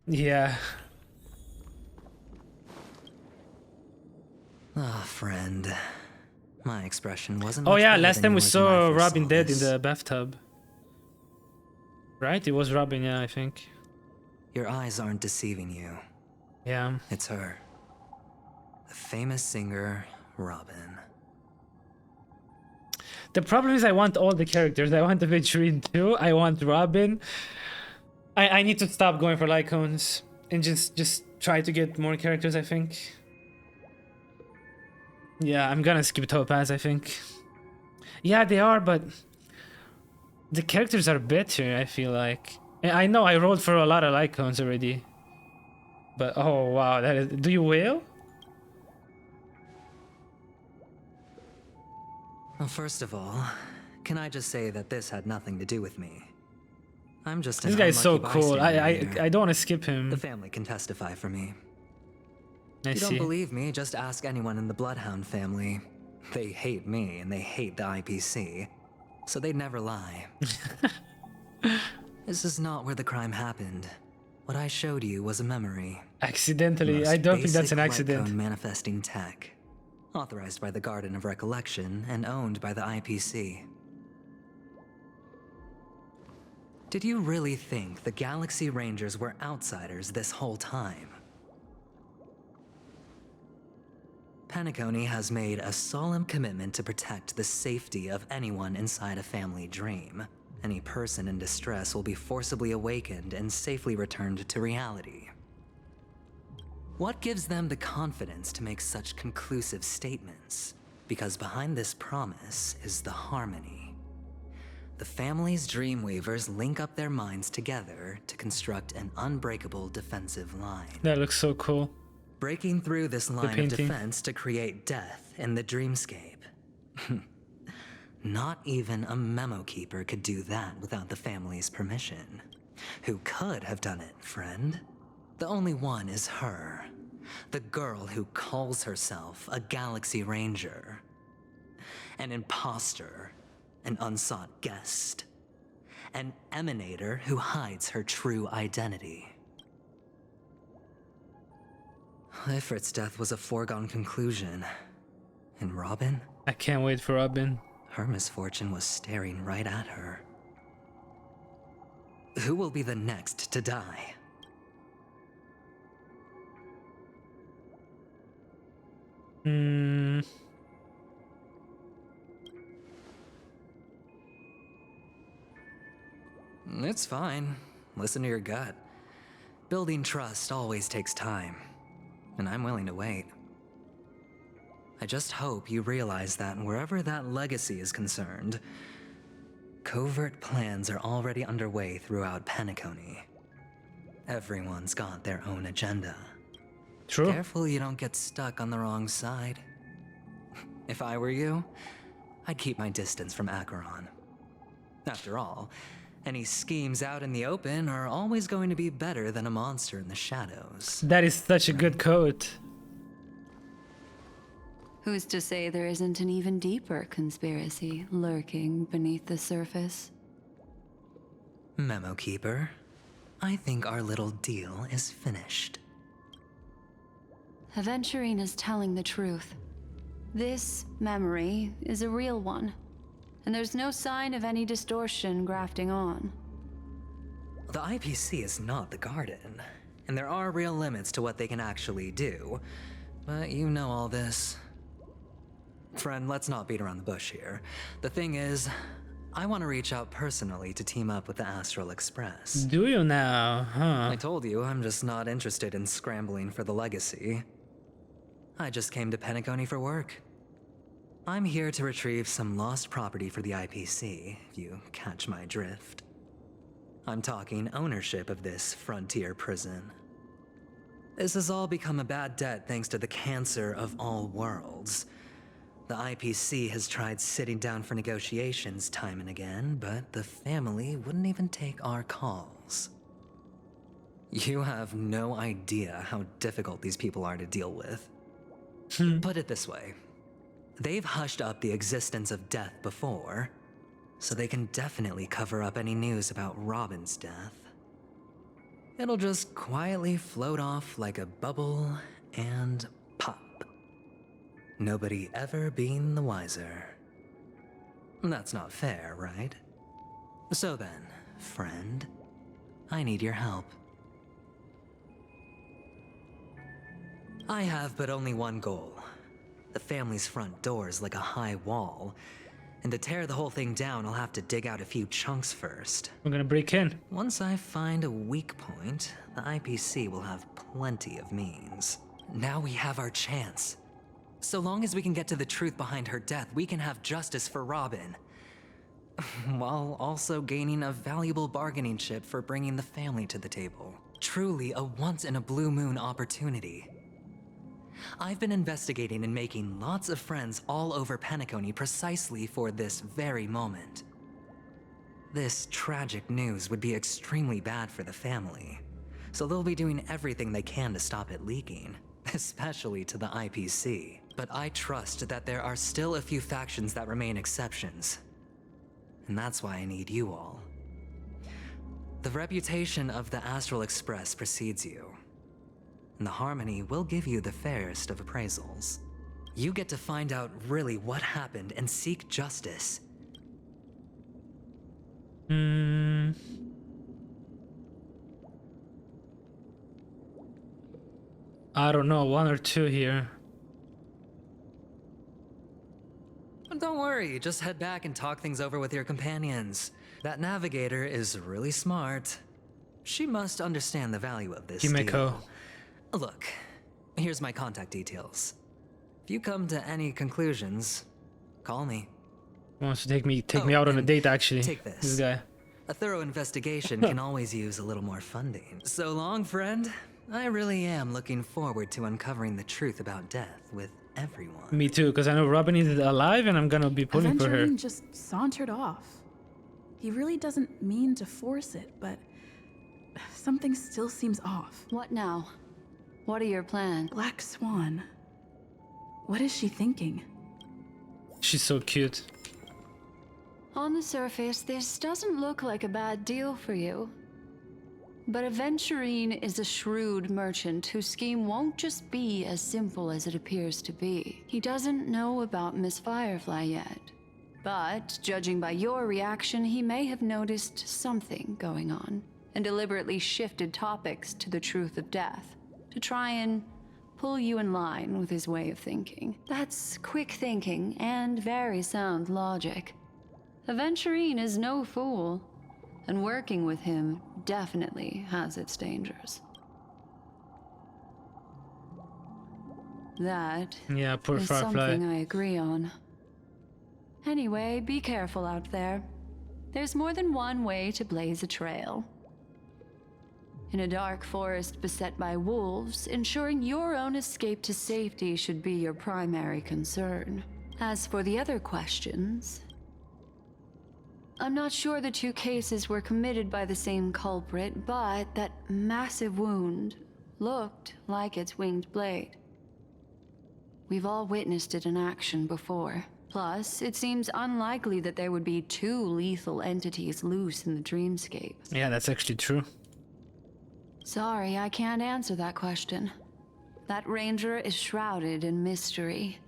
Yeah. Ah, friend. My expression wasn't Oh much yeah, better last than time we yours when I saw first Robin saw dead in this. the bathtub. Right? It was Robin, yeah, I think. Your eyes aren't deceiving you. Yeah. It's her. The famous singer, Robin. The problem is I want all the characters. I want Aventurine too. I want Robin. I need to stop going for Lycons and just try to get more characters, I think. Yeah, I'm gonna skip TOPAAZ, I think. Yeah, they are, but the characters are better, I feel like. And I know I rolled for a lot of Lycons already. But oh wow, that is, do you whale? Well, first of all, can I just say that this had nothing to do with me? I'm just an This guy is so unlucky cool. bystander here. I don't want to skip him. The family can testify for me. I If you don't see. believe me, just ask anyone in the Bloodhound family. They hate me and they hate the IPC, so they'd never lie. This is not where the crime happened. What I showed you was a memory. Accidentally, Most I don't think that's an basic accident. Lycone manifesting tech, authorized by the Garden of Recollection and owned by the IPC. Did you really think the Galaxy Rangers were outsiders this whole time? Penacony has made a solemn commitment to protect the safety of anyone inside a family dream. Any person in distress will be forcibly awakened and safely returned to reality. What gives them the confidence to make such conclusive statements? Because behind this promise is the harmony. The family's Dreamweavers link up their minds together to construct an unbreakable defensive line. That looks so cool. Breaking through this line of painting. defense to create death in the dreamscape. Not even a memo keeper could do that without the family's permission. Who could have done it, friend? The only one is her. The girl who calls herself a Galaxy Ranger. An imposter. An unsought guest. An emanator who hides her true identity. Ifrit's death was a foregone conclusion. And Robin? I can't wait for Robin. Her misfortune was staring right at her. Who will be the next to die? It's fine. Listen to your gut. Building trust always takes time, and I'm willing to wait. I just hope you realize that wherever that legacy is concerned, covert plans are already underway throughout Penacony. Everyone's got their own agenda. True. Careful you don't get stuck on the wrong side. If I were you, I'd keep my distance from ACHERON. After all, any schemes out in the open are always going to be better than a monster in the shadows. That is such a good quote. Who's to say there isn't an even deeper conspiracy lurking beneath the surface? Memo Keeper, I think our little deal is finished. Aventurine is telling the truth. This memory is a real one, and there's no sign of any distortion grafting on. The IPC is not the Garden, and there are real limits to what they can actually do. But you know all this. Friend, let's not beat around the bush here. The thing is, I want to reach out personally to team up with the Astral Express. Do you now, huh? I told you I'm just not interested in scrambling for the legacy. I just came to Penacony for work. I'm here to retrieve some lost property for the IPC, if you catch my drift. I'm talking ownership of this frontier prison. This has all become a bad debt thanks to the cancer of all worlds. The IPC has tried sitting down for negotiations time and again, but the family wouldn't even take our calls. You have no idea how difficult these people are to deal with. Put it this way. They've hushed up the existence of death before, so they can definitely cover up any news about Robin's death. It'll just quietly float off like a bubble and pop. Nobody ever being the wiser. That's not fair, right? So then, friend, I need your help. I have but only one goal. The family's front door is like a high wall, and to tear the whole thing down, I'll have to dig out a few chunks first. We're gonna break in. Once I find a weak point, the IPC will have plenty of means. Now we have our chance. So long as we can get to the truth behind her death, we can have justice for Robin. While also gaining a valuable bargaining chip for bringing the family to the table. Truly a once-in-a-blue-moon opportunity. I've been investigating and making lots of friends all over Penacony precisely for this very moment. This tragic news would be extremely bad for the family, so they'll be doing everything they can to stop it leaking, especially to the IPC. But I trust that there are still a few factions that remain exceptions. And that's why I need you all. The reputation of the Astral Express precedes you. And the Harmony will give you the fairest of appraisals. You get to find out really what happened and seek justice. I don't know, one or two here. Don't worry, just head back and talk things over with your companions. That navigator is really smart. She must understand the value of this Himeko. deal. Look, here's my contact details. If you come to any conclusions, call me. Wants to take me out on a and date, actually. take this. This guy. A thorough investigation can always use a little more funding. So long, friend. I really am looking forward to uncovering the truth about death with everyone. Me too, because I know Robin is alive and I'm gonna be pulling for her. Aventurine just sauntered off. He really doesn't mean to force it, but something still seems off. What now? What are your plans? Black Swan. What is she thinking? She's so cute. On the surface, this doesn't look like a bad deal for you. But Aventurine is a shrewd merchant whose scheme won't just be as simple as it appears to be. He doesn't know about Miss Firefly yet. But, judging by your reaction, he may have noticed something going on, and deliberately shifted topics to the truth of death, to try and pull you in line with his way of thinking. That's quick thinking and very sound logic. Aventurine is no fool, and working with him definitely has its dangers. That Yeah, poor is Firefly. something I agree on. Anyway, be careful out there. There's more than one way to blaze a trail. In a dark forest beset by wolves, ensuring your own escape to safety should be your primary concern. As for the other questions, I'm not sure the two cases were committed by the same culprit, but that massive wound looked like its winged blade. We've all witnessed it in action before. Plus, it seems unlikely that there would be two lethal entities loose in the dreamscape. Yeah, that's actually true. Sorry, I can't answer that question. That ranger is shrouded in mystery.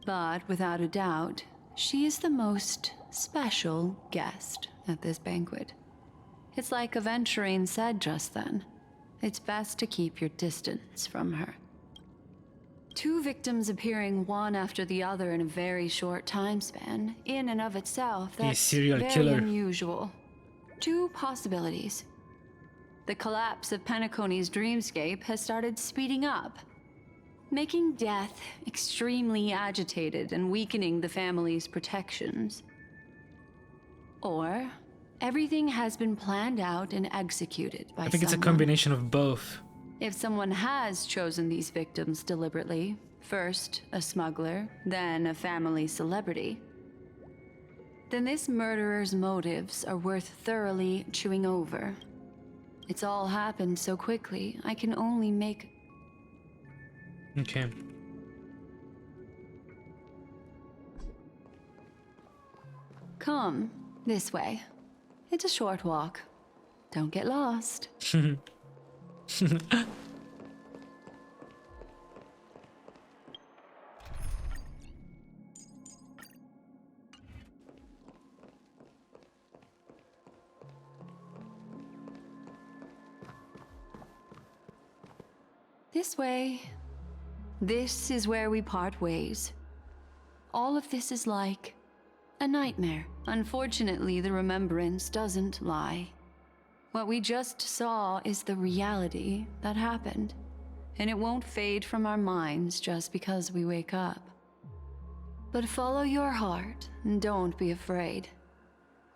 But without a doubt, she is the most special guest at this banquet. It's like Aventurine said just then. It's best to keep your distance from her. Two victims appearing one after the other in a very short time span, in and of itself, that's serial very killer. unusual. Two possibilities. The collapse of Penacony's dreamscape has started speeding up, making death extremely agitated and weakening the family's protections. Or everything has been planned out and executed by someone. I think it's a combination of both. If someone has chosen these victims deliberately, first a smuggler, then a family celebrity, then this murderer's motives are worth thoroughly chewing over. It's all happened so quickly, I can only make... Okay. Come, this way. It's a short walk. Don't get lost. This way. This is where we part ways. All of this is like a nightmare. Unfortunately, the remembrance doesn't lie. What we just saw is the reality that happened, and it won't fade from our minds just because we wake up. But follow your heart, and don't be afraid.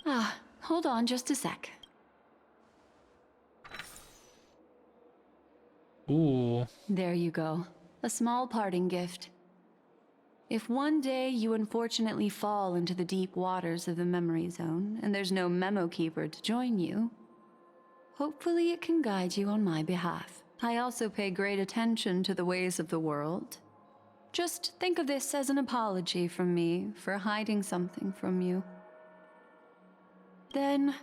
Ah, hold on just a sec. Ooh. There you go. A small parting gift. If one day you unfortunately fall into the deep waters of the memory zone, and there's no memo keeper to join you, hopefully it can guide you on my behalf. I also pay great attention to the ways of the world. Just think of this as an apology from me for hiding something from you. Then,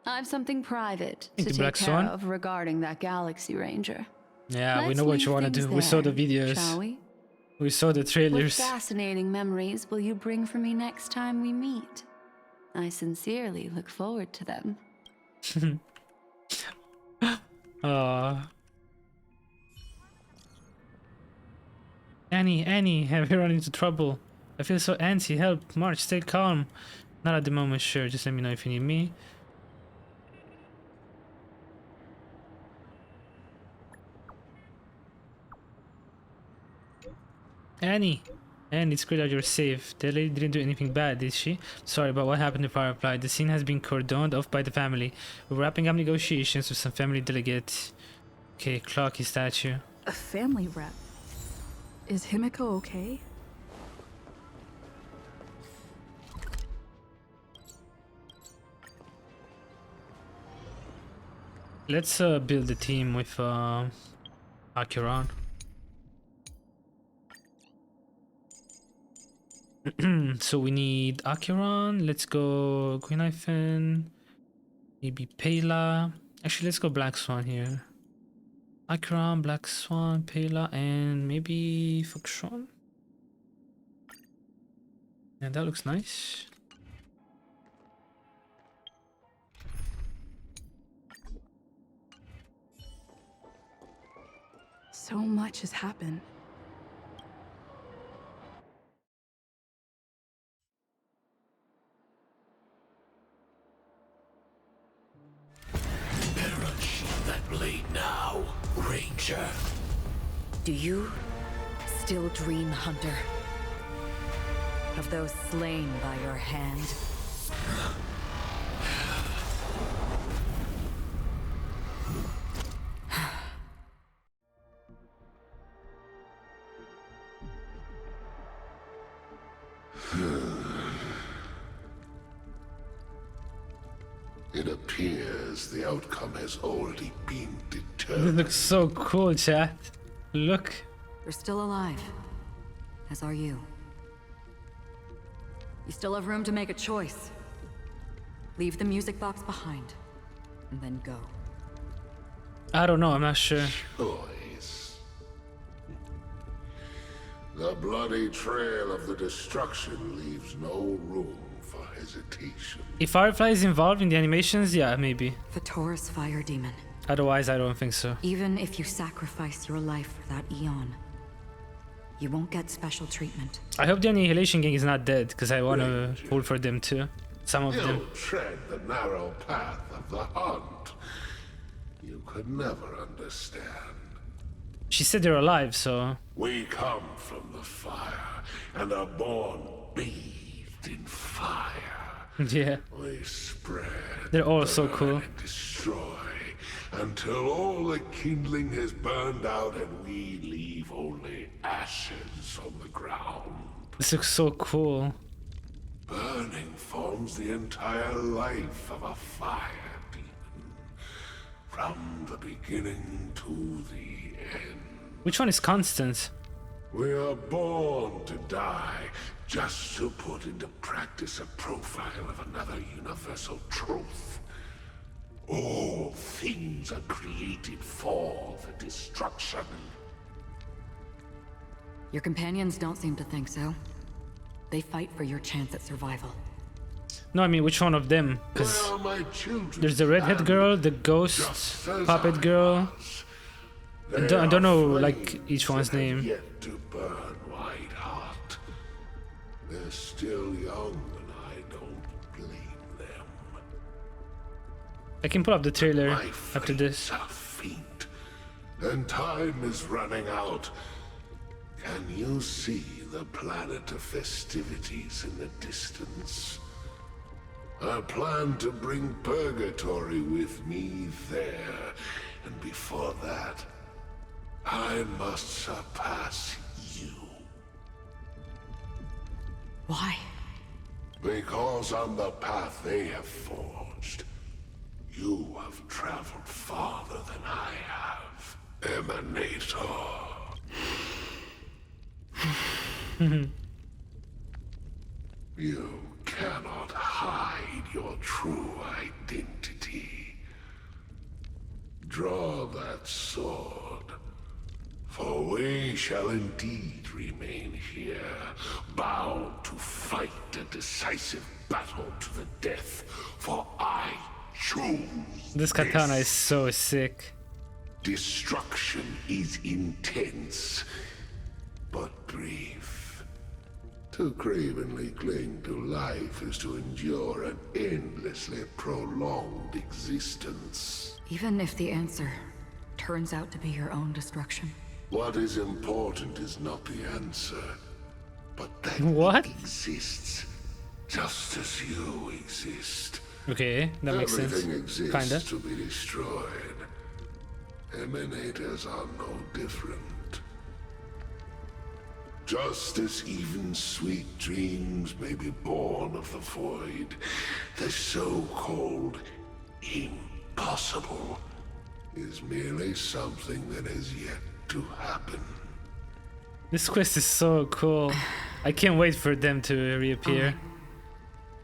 I've something private to take care of regarding that Galaxy Ranger. Yeah, we know what you want to do. We saw the videos. Shall we? We saw the trailers. What fascinating memories will you bring for me next time we meet? I sincerely look forward to them. Annie, have you run into trouble? I feel so antsy. Help, March, stay calm. Not at the moment, sure. Just let me know if you need me. Annie, it's great that you're safe. The lady didn't do anything bad, did she? Sorry about what happened to Firefly. The scene has been cordoned off by the family. We're wrapping up negotiations with some family delegates. Okay, Clocky statue. A family rep. Is Himiko okay? Let's build a team with ACHERON. So we need ACHERON. Let's go Green Hyphen. Maybe Pela. Actually, let's go Black Swan here. ACHERON, Black Swan, Pela, and maybe Foxtron. Yeah, that looks nice. So much has happened. Better unsheath that blade now, Ranger. Do you still dream, Hunter? Of those slain by your hand? It appears the outcome has already been This determined. looks so cool, chat. Look. You're still alive, as are you. You still have room to make a choice. Leave the music box behind, and then go. I don't know, I'm not sure. Choice. The bloody trail of the destruction leaves no room for hesitation. If Firefly is involved in the animations, yeah, maybe. Vatora's fire demon. Otherwise, I don't think so. Even if you sacrifice your life for that eon, you won't get special treatment. I hope the Annihilation Gang is not dead, because I want to pull for them too. Some of them. You'll tread the narrow path of the hunt. You could never understand. She said they're alive, so... We come from the fire and are born bathed in fire. Yeah. We spread. They're all so burn, cool. and destroy until all the kindling has burned out and we leave only ashes on the ground. This looks so cool. Burning forms the entire life of a fire demon, from the beginning to the end. Which one is Constant? We are born to die, just to put into practice a profile of another universal truth. All things are created for the destruction. Your companions don't seem to think so. They fight for your chance at survival. No, I mean, which one of them? Because Where are my children? there's the redhead girl, the ghost puppet girl. I don't know, like, each one's name. Yet to burn white hot. They're still young, and I don't blame them. I can pull up the trailer My after this. fates are faint, and time is running out. Can you see the planet of festivities in the distance? I plan to bring Purgatory with me there, and before that, I must surpass you. Why? Because on the path they have forged, you have traveled farther than I have, Emanator. You cannot hide your true identity. Draw that sword, for we shall indeed remain here, bound to fight a decisive battle to the death, for I choose This katana is so sick. Destruction is intense, but brief. To cravenly cling to life is to endure an endlessly prolonged existence. Even if the answer turns out to be your own destruction. What is important is not the answer, but that What? it exists, just as you exist. Okay, that makes sense. Everything exists Kinda. to be destroyed. Emanators are no different. Just as even sweet dreams may be born of the void, the so-called impossible is merely something that has yet to happen. This quest is so cool. I can't wait for them to reappear.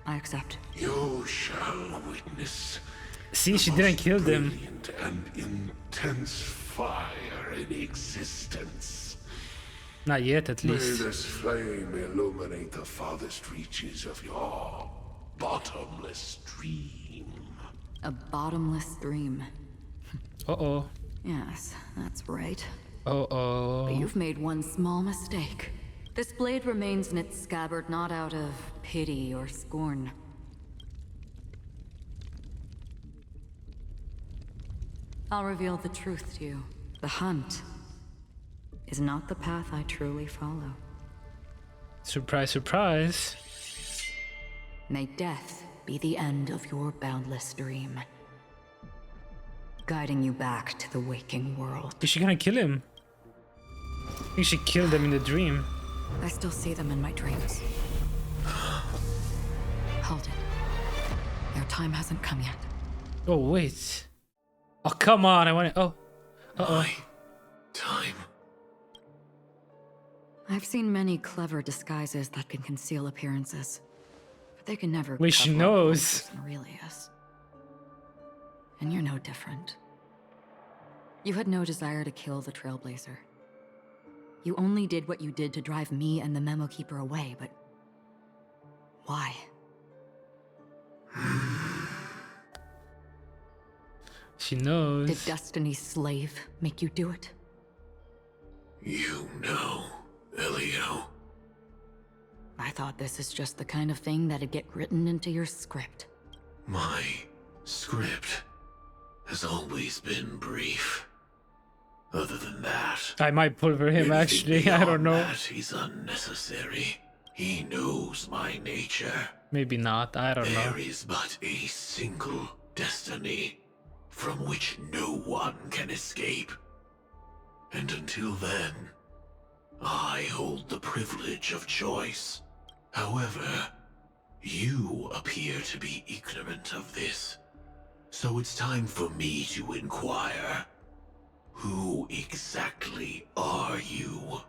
I accept. You shall witness See, she the didn't most kill them. brilliant and intense fire in existence. Not yet, at May least. this flame illuminate the farthest reaches of your bottomless dream. A bottomless dream. Uh-oh. Yes, that's right. Uh-oh. But you've made one small mistake. This blade remains in its scabbard not out of pity or scorn. I'll reveal the truth to you. The hunt is not the path I truly follow. Surprise, surprise. May death be the end of your boundless dream, guiding you back to the waking world. Is she gonna kill him? I think she killed him in the dream. I still see them in my dreams. Hold it. Your time hasn't come yet. Oh, wait. Oh, come on. I want to... Oh. Uh-oh. Time. I've seen many clever disguises that can conceal appearances, but they can never Wait, she cover up who a knows. person really is. And you're no different. You had no desire to kill the Trailblazer. You only did what you did to drive me and the Memo Keeper away, but why? She knows. Did Destiny's slave make you do it? You know, Elio. I thought this is just the kind of thing that'd get written into your script. My script has always been brief. Other than that, I might pull for him, actually. I don't know. He's unnecessary. He knows my nature. Maybe not. I don't know. There is but a single destiny from which no one can escape. And until then, I hold the privilege of choice. However, you appear to be ignorant of this. So it's time for me to inquire. Who exactly are you?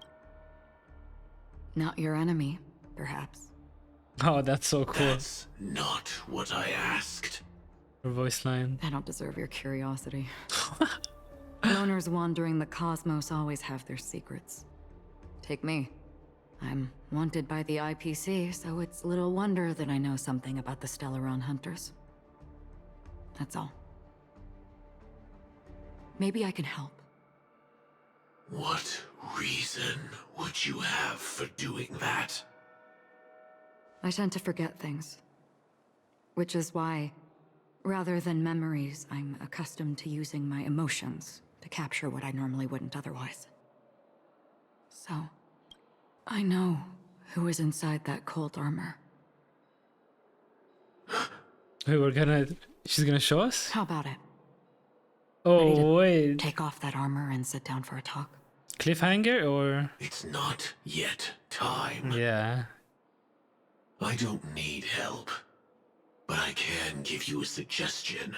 Not your enemy, perhaps. Oh, that's so cool. That's not what I asked. Her voice line. I don't deserve your curiosity. Loners wandering the cosmos always have their secrets. Take me. I'm wanted by the IPC, so it's little wonder that I know something about the Stellaron hunters. That's all. Maybe I can help. What reason would you have for doing that? I tend to forget things. Which is why, rather than memories, I'm accustomed to using my emotions to capture what I normally wouldn't otherwise. So, I know who is inside that cold armor. Wait, she's gonna show us? How about it? Oh, wait. Take off that armor and sit down for a talk. Cliffhanger or? It's not yet time. Yeah. I don't need help, but I can give you a suggestion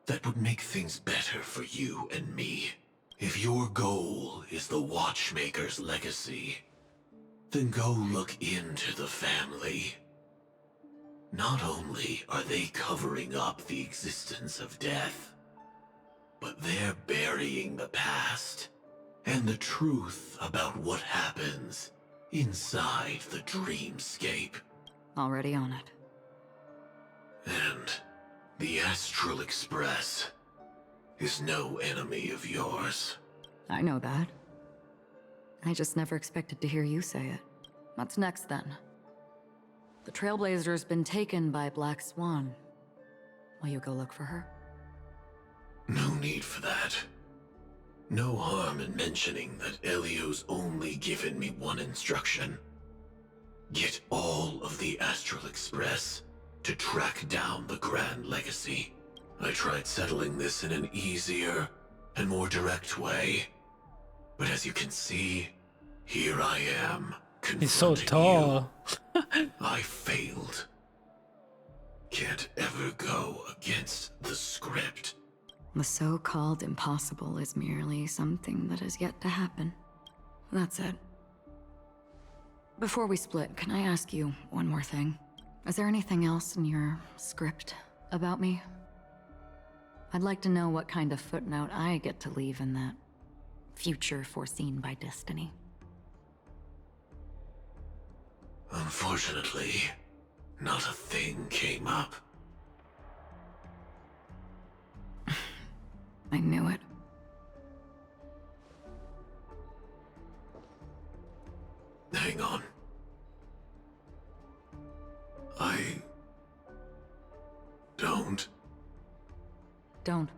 that would make things better for you and me. If your goal is the Watchmaker's legacy, then go look into the family. Not only are they covering up the existence of death, but they're burying the past and the truth about what happens inside the dreamscape. Already on it. And the Astral Express is no enemy of yours. I know that. I just never expected to hear you say it. What's next then? The Trailblazer's been taken by Black Swan. Will you go look for her? No need for that. No harm in mentioning that Elio's only given me one instruction. Get all of the Astral Express to track down the Grand Legacy. I tried settling this in an easier and more direct way, but as you can see, here I am, confronting He's so tall. you. I failed. Can't ever go against the script. The so-called impossible is merely something that has yet to happen. That's it. Before we split, can I ask you one more thing? Is there anything else in your script about me? I'd like to know what kind of footnote I get to leave in that future foreseen by destiny. Unfortunately, not a thing came up. I knew it. Hang on. Don't.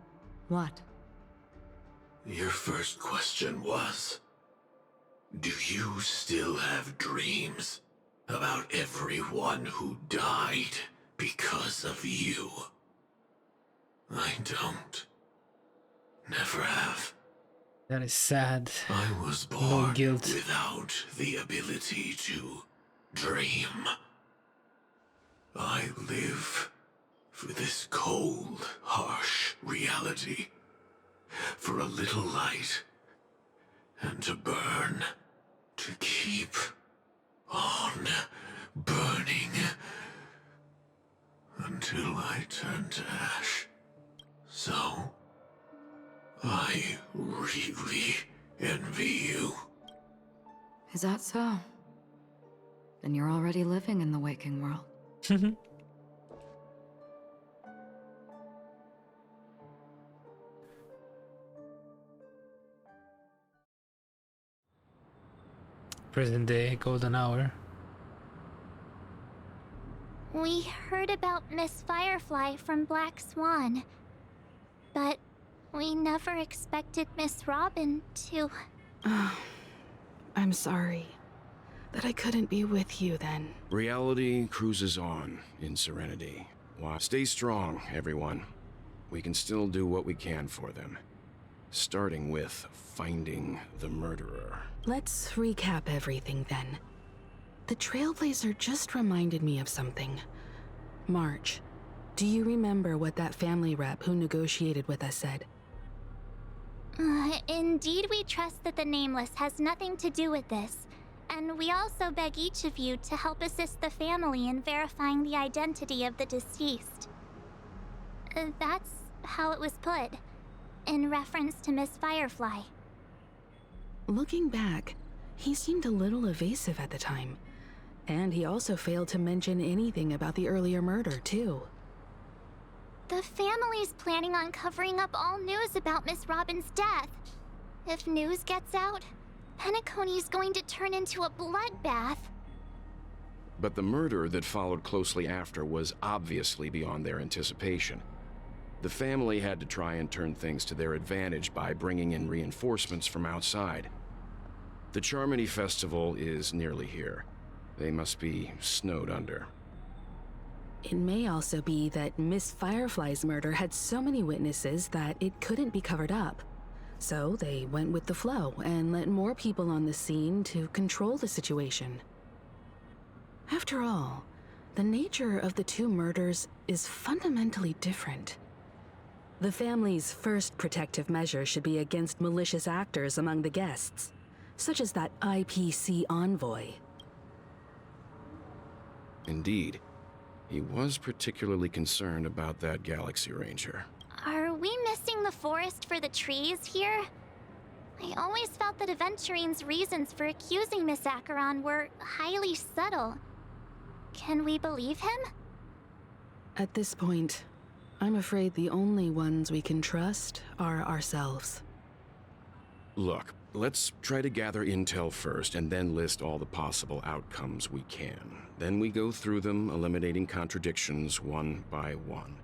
What? Your first question was, do you still have dreams about everyone who died because of you? I don't. Never have. That is sad. I was No born guilt. without the ability to dream. I live for this cold, harsh reality. For a little light. And to burn. To keep on burning. Until I turn to ash. So, I really envy you. Is that so? Then you're already living in the waking world. Present day, golden hour. We heard about Miss Firefly from Black Swan, but we never expected Miss Robin to... I'm sorry that I couldn't be with you then. Reality cruises on in serenity. Why, stay strong, everyone. We can still do what we can for them. Starting with finding the murderer. Let's recap everything then. The Trailblazer just reminded me of something. March, do you remember what that family rep who negotiated with us said? Indeed, we trust that the Nameless has nothing to do with this, and we also beg each of you to help assist the family in verifying the identity of the deceased. That's how it was put, in reference to Miss Firefly. Looking back, he seemed a little evasive at the time. And he also failed to mention anything about the earlier murder, too. The family's planning on covering up all news about Miss Robin's death. If news gets out, Penacony's going to turn into a bloodbath. But the murder that followed closely after was obviously beyond their anticipation. The family had to try and turn things to their advantage by bringing in reinforcements from outside. The Charmony Festival is nearly here. They must be snowed under. It may also be that Miss Firefly's murder had so many witnesses that it couldn't be covered up. So they went with the flow and let more people on the scene to control the situation. After all, the nature of the two murders is fundamentally different. The family's first protective measure should be against malicious actors among the guests, such as that IPC envoy. Indeed. He was particularly concerned about that Galaxy Ranger. Are we missing the forest for the trees here? I always felt that Aventurine's reasons for accusing Miss Acheron were highly subtle. Can we believe him? At this point, I'm afraid the only ones we can trust are ourselves. Look, let's try to gather intel first and then list all the possible outcomes we can. Then we go through them, eliminating contradictions one by one.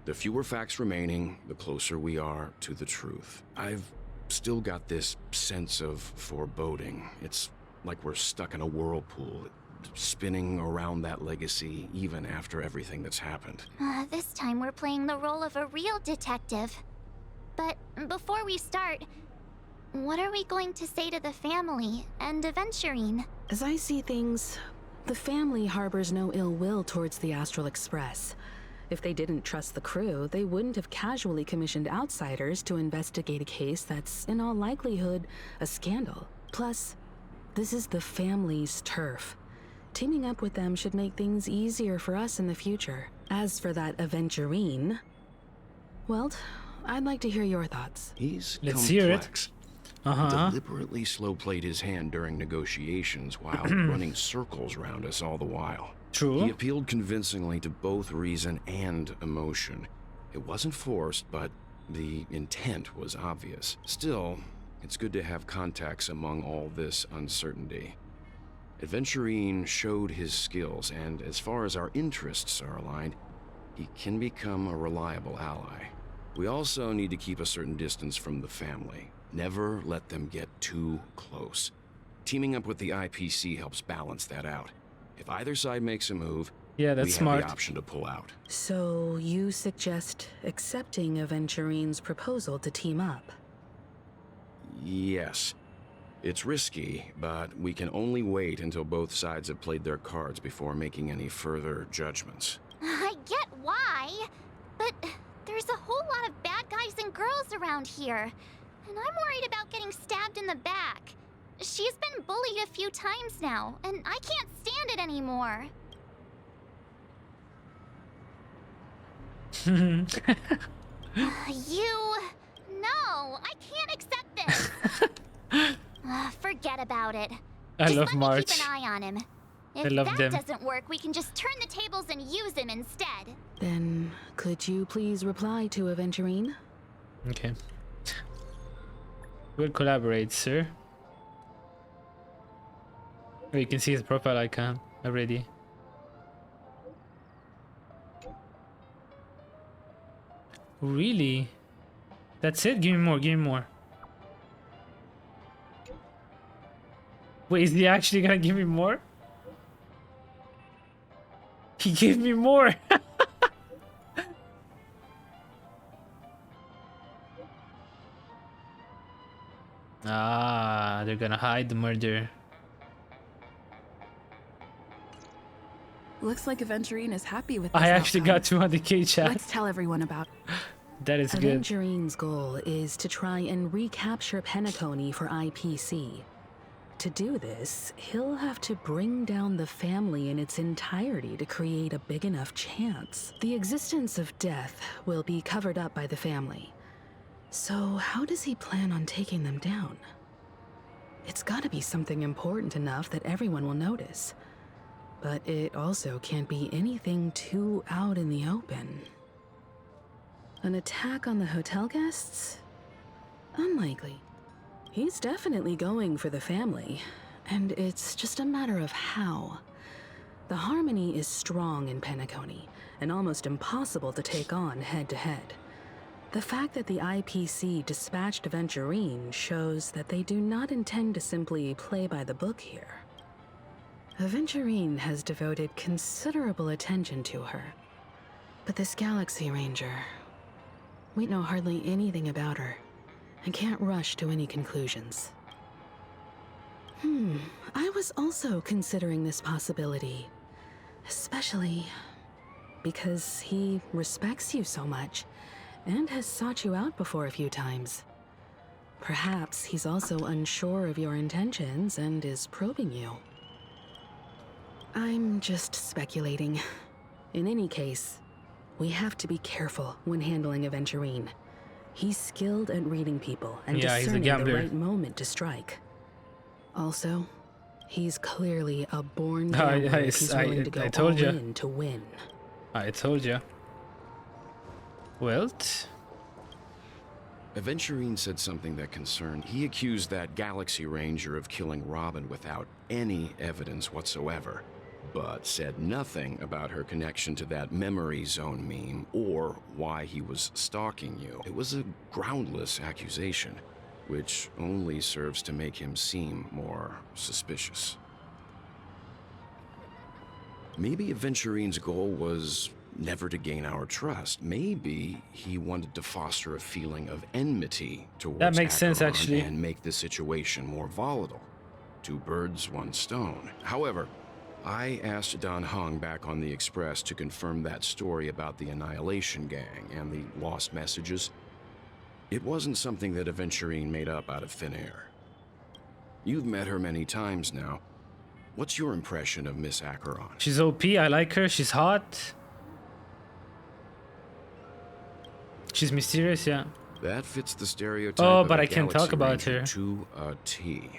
The fewer facts remaining, the closer we are to the truth. I've still got this sense of foreboding. It's like we're stuck in a whirlpool, spinning around that legacy even after everything that's happened. This time we're playing the role of a real detective. But before we start, what are we going to say to the family and Aventurine? As I see things, the family harbors no ill will towards the Astral Express. If they didn't trust the crew, they wouldn't have casually commissioned outsiders to investigate a case that's, in all likelihood, a scandal. Plus, this is the family's turf. Teaming up with them should make things easier for us in the future. As for that Aventurine, well, I'd like to hear your thoughts. He's Let's complex. hear it. Deliberately slow-played his hand during negotiations while running circles around us all the while. True. He appealed convincingly to both reason and emotion. It wasn't forced, but the intent was obvious. Still, it's good to have contacts among all this uncertainty. Aventurine showed his skills, and as far as our interests are aligned, he can become a reliable ally. We also need to keep a certain distance from the family. Never let them get too close. Teaming up with the IPC helps balance that out. If either side makes a move, Yeah, that's we have smart. the option to pull out. So you suggest accepting Aventurine's proposal to team up? Yes. It's risky, but we can only wait until both sides have played their cards before making any further judgments. I get why, but there's a whole lot of bad guys and girls around here. And I'm worried about getting stabbed in the back. She's been bullied a few times now, and I can't stand it anymore. No, I can't accept this. Forget about it. I Just love let me March. keep an eye on him. If I love that them. doesn't work, we can just turn the tables and use him instead. Then, could you please reply to Aventurine? Okay. We'll collaborate, sir. Oh, you can see his profile icon already. Really? That's it? Give me more, give me more. Wait, is he actually gonna give me more? He gave me more! Ah, they're gonna hide the murder. Looks like Aventurine is happy with this I actually outcome. got 200k chat. Let's tell everyone about it. That is good. Aventurine's goal is to try and recapture Penacony for IPC. to do this, he'll have to bring down the family in its entirety to create a big enough chance. The existence of death will be covered up by the family. So how does he plan on taking them down? It's gotta be something important enough that everyone will notice. But it also can't be anything too out in the open. An attack on the hotel guests? Unlikely. He's definitely going for the family, and it's just a matter of how. The harmony is strong in Penacony, and almost impossible to take on head-to-head. The fact that the IPC dispatched Aventurine shows that they do not intend to simply play by the book here. Aventurine has devoted considerable attention to her. But this Galaxy Ranger, we know hardly anything about her, and can't rush to any conclusions. I was also considering this possibility, especially because he respects you so much and has sought you out before a few times. Perhaps he's also unsure of your intentions and is probing you. I'm just speculating. In any case, we have to be careful when handling Aventurine. He's skilled at reading people and discerning the right moment to strike. Also, he's clearly a born gambler if he's willing to go all in to win. I told you. WELT? Aventurine said something that concerned. He accused that Galaxy Ranger of killing Robin without any evidence whatsoever, but said nothing about her connection to that memory zone meme or why he was stalking you. It was a groundless accusation, which only serves to make him seem more suspicious. Maybe Aventurine's goal was never to gain our trust. Maybe he wanted to foster a feeling of enmity towards that makes sense, ACHERON actually, and make the situation more volatile. Two birds, one stone. However, I asked Don Hung back on the Express to confirm that story about the Annihilation Gang and the lost messages. It wasn't something that Aventurine made up out of thin air. You've met her many times now. What's your impression of Miss ACHERON? She's OP, I like her, she's hot. She's mysterious, yeah. That fits the stereotype Oh, but of I can't talk about Ranger her. to a T.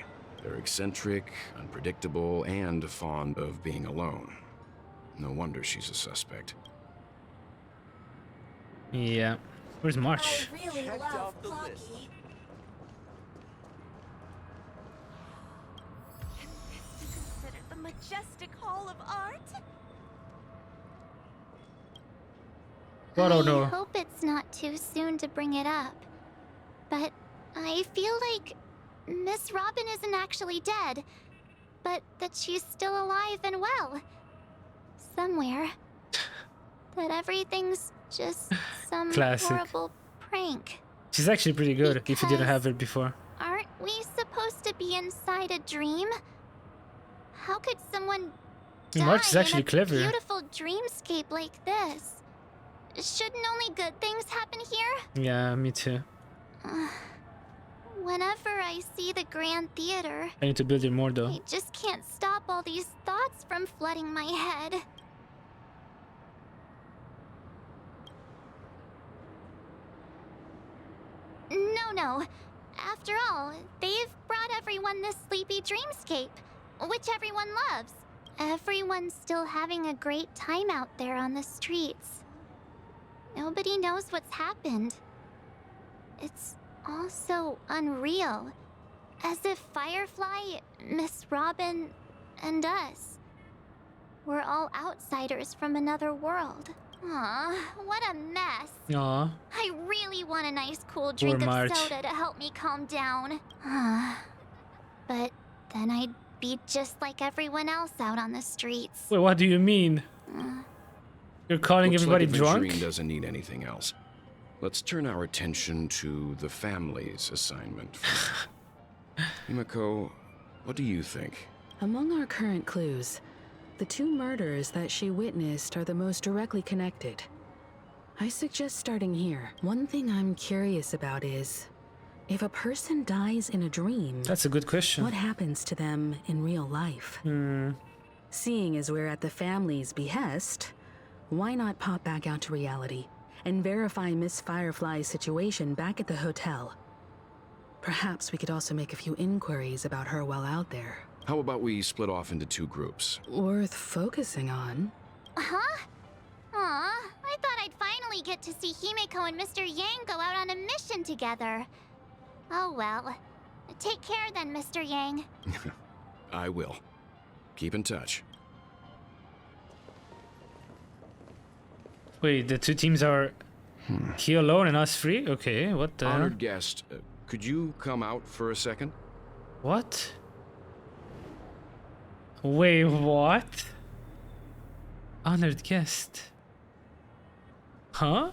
They're eccentric, unpredictable, and fond of being alone. No wonder she's a suspect. Yeah. Where's March? I really love Clocky. Can this be considered the majestic hall of art? I don't know. I hope it's not too soon to bring it up. But I feel like Miss Robin isn't actually dead, but that she's still alive and well. Somewhere. That everything's just some Classic. horrible prank. She's actually pretty good if you didn't have her before. Aren't we supposed to be inside a dream? How could someone die March is actually in a clever. beautiful dreamscape like this? Shouldn't only good things happen here? Yeah, me too. Whenever I see the Grand Theater, I need to build it more though. I just can't stop all these thoughts from flooding my head. No. After all, they've brought everyone this sleepy dreamscape, which everyone loves. Everyone's still having a great time out there on the streets. Nobody knows what's happened. It's all so unreal. As if Firefly, Miss Robin, and us were all outsiders from another world. Aw, what a mess. Aw. I really want a nice cool drink of soda to help me calm down. But then I'd be just like everyone else out on the streets. Wait, what do you mean? You're calling Looks everybody like drunk? Aventurine doesn't need anything else. Let's turn our attention to the family's assignment. Himiko, what do you think? Among our current clues, the two murders that she witnessed are the most directly connected. I suggest starting here. One thing I'm curious about is, If a person dies in a dream, That's a good question. what happens to them in real life? Seeing as we're at the family's behest, why not pop back out to reality and verify Miss Firefly's situation back at the hotel? Perhaps we could also make a few inquiries about her while out there. How about we split off into 2 groups? Worth focusing on. Huh? Aw, I thought I'd finally get to see Himeko and Mr. Yang go out on a mission together. Oh well. Take care then, Mr. Yang. I will. Keep in touch. Wait, the 2 teams are he alone and us free? Okay, what the hell? Honored guest, could you come out for a second? What? Wait, what? Honored guest. Huh?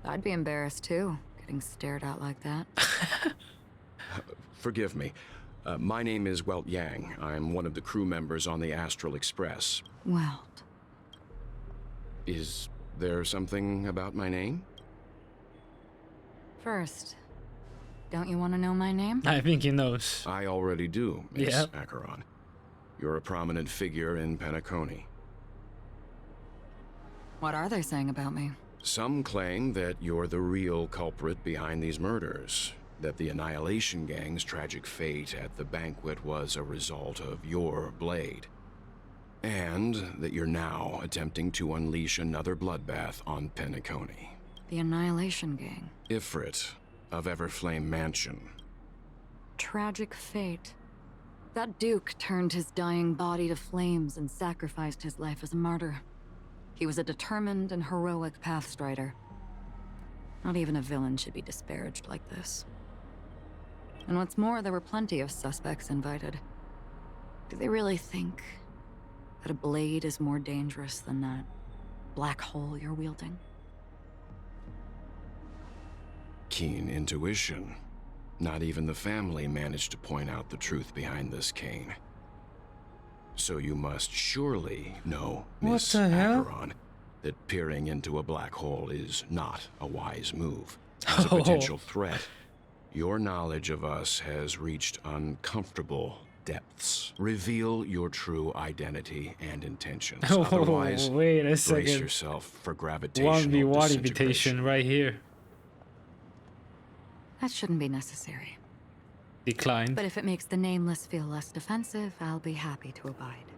I'd be embarrassed too, getting stared at like that. Forgive me. My name is Welt Yang. I'm one of the crew members on the Astral Express. Welt. Is there something about my name? First, don't you want to know my name? I think he knows. I already do, Miss Yep. ACHERON. You're a prominent figure in Penacony. What are they saying about me? Some claim that you're the real culprit behind these murders, that the Annihilation Gang's tragic fate at the banquet was a result of your blade, and that you're now attempting to unleash another bloodbath on Penacony. The Annihilation Gang. Ifrit of Everflame Mansion. Tragic fate. That Duke turned his dying body to flames and sacrificed his life as a martyr. He was a determined and heroic pathstrider. Not even a villain should be disparaged like this. And what's more, there were plenty of suspects invited. Do they really think that a blade is more dangerous than that black hole you're wielding? Keen intuition. Not even the family managed to point out the truth behind this cane. So you must surely know, Miss What the hell? ACHERON, that peering into a black hole is not a wise move. As a potential threat, your knowledge of us has reached uncomfortable depths. Reveal your true identity and intentions. Otherwise, wait a brace second. yourself for gravitational 1v1 invitation disintegration. right here. That shouldn't be necessary. Declined. But if it makes the Nameless feel less defensive, I'll be happy to abide.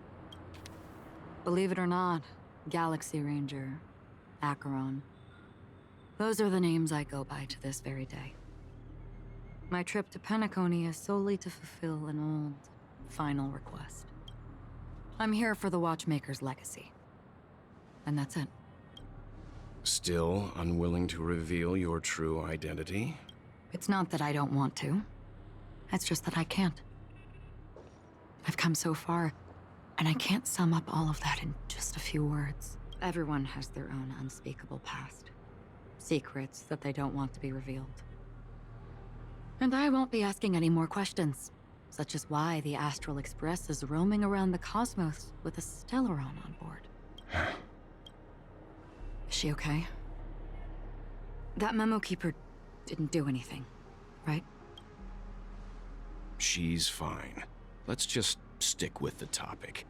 Believe it or not, Galaxy Ranger, Acheron, those are the names I go by to this very day. My trip to Penacony is solely to fulfill an old, final request. I'm here for the Watchmaker's legacy. And that's it. Still unwilling to reveal your true identity? It's not that I don't want to. It's just that I can't. I've come so far, and I can't sum up all of that in just a few words. Everyone has their own unspeakable past. Secrets that they don't want to be revealed. And I won't be asking any more questions, such as why the Astral Express is roaming around the cosmos with a Stellaron on board. Is she okay? That memo keeper didn't do anything, right? She's fine. Let's just stick with the topic.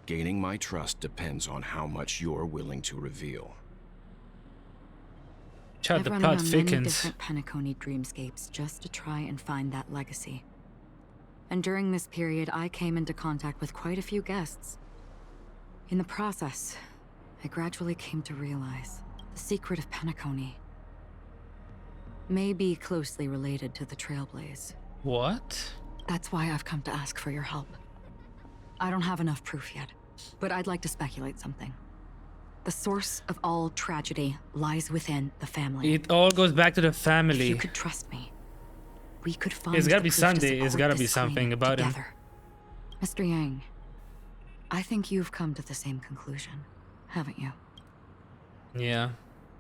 Gaining my trust depends on how much you're willing to reveal. Chad, I've the run plot around many thickens. different Penacony dreamscapes just to try and find that legacy. And during this period, I came into contact with quite a few guests. In the process, I gradually came to realize the secret of Penacony may be closely related to the Trailblaze. What? That's why I've come to ask for your help. I don't have enough proof yet, but I'd like to speculate something. The source of all tragedy lies within the family. It all goes back to the If family. you could trust me, we could find It's gotta the be proof to Sunday. It's support gotta this be something claim about him. together. Mr. Yang, I think you've come to the same conclusion, haven't you? Yeah.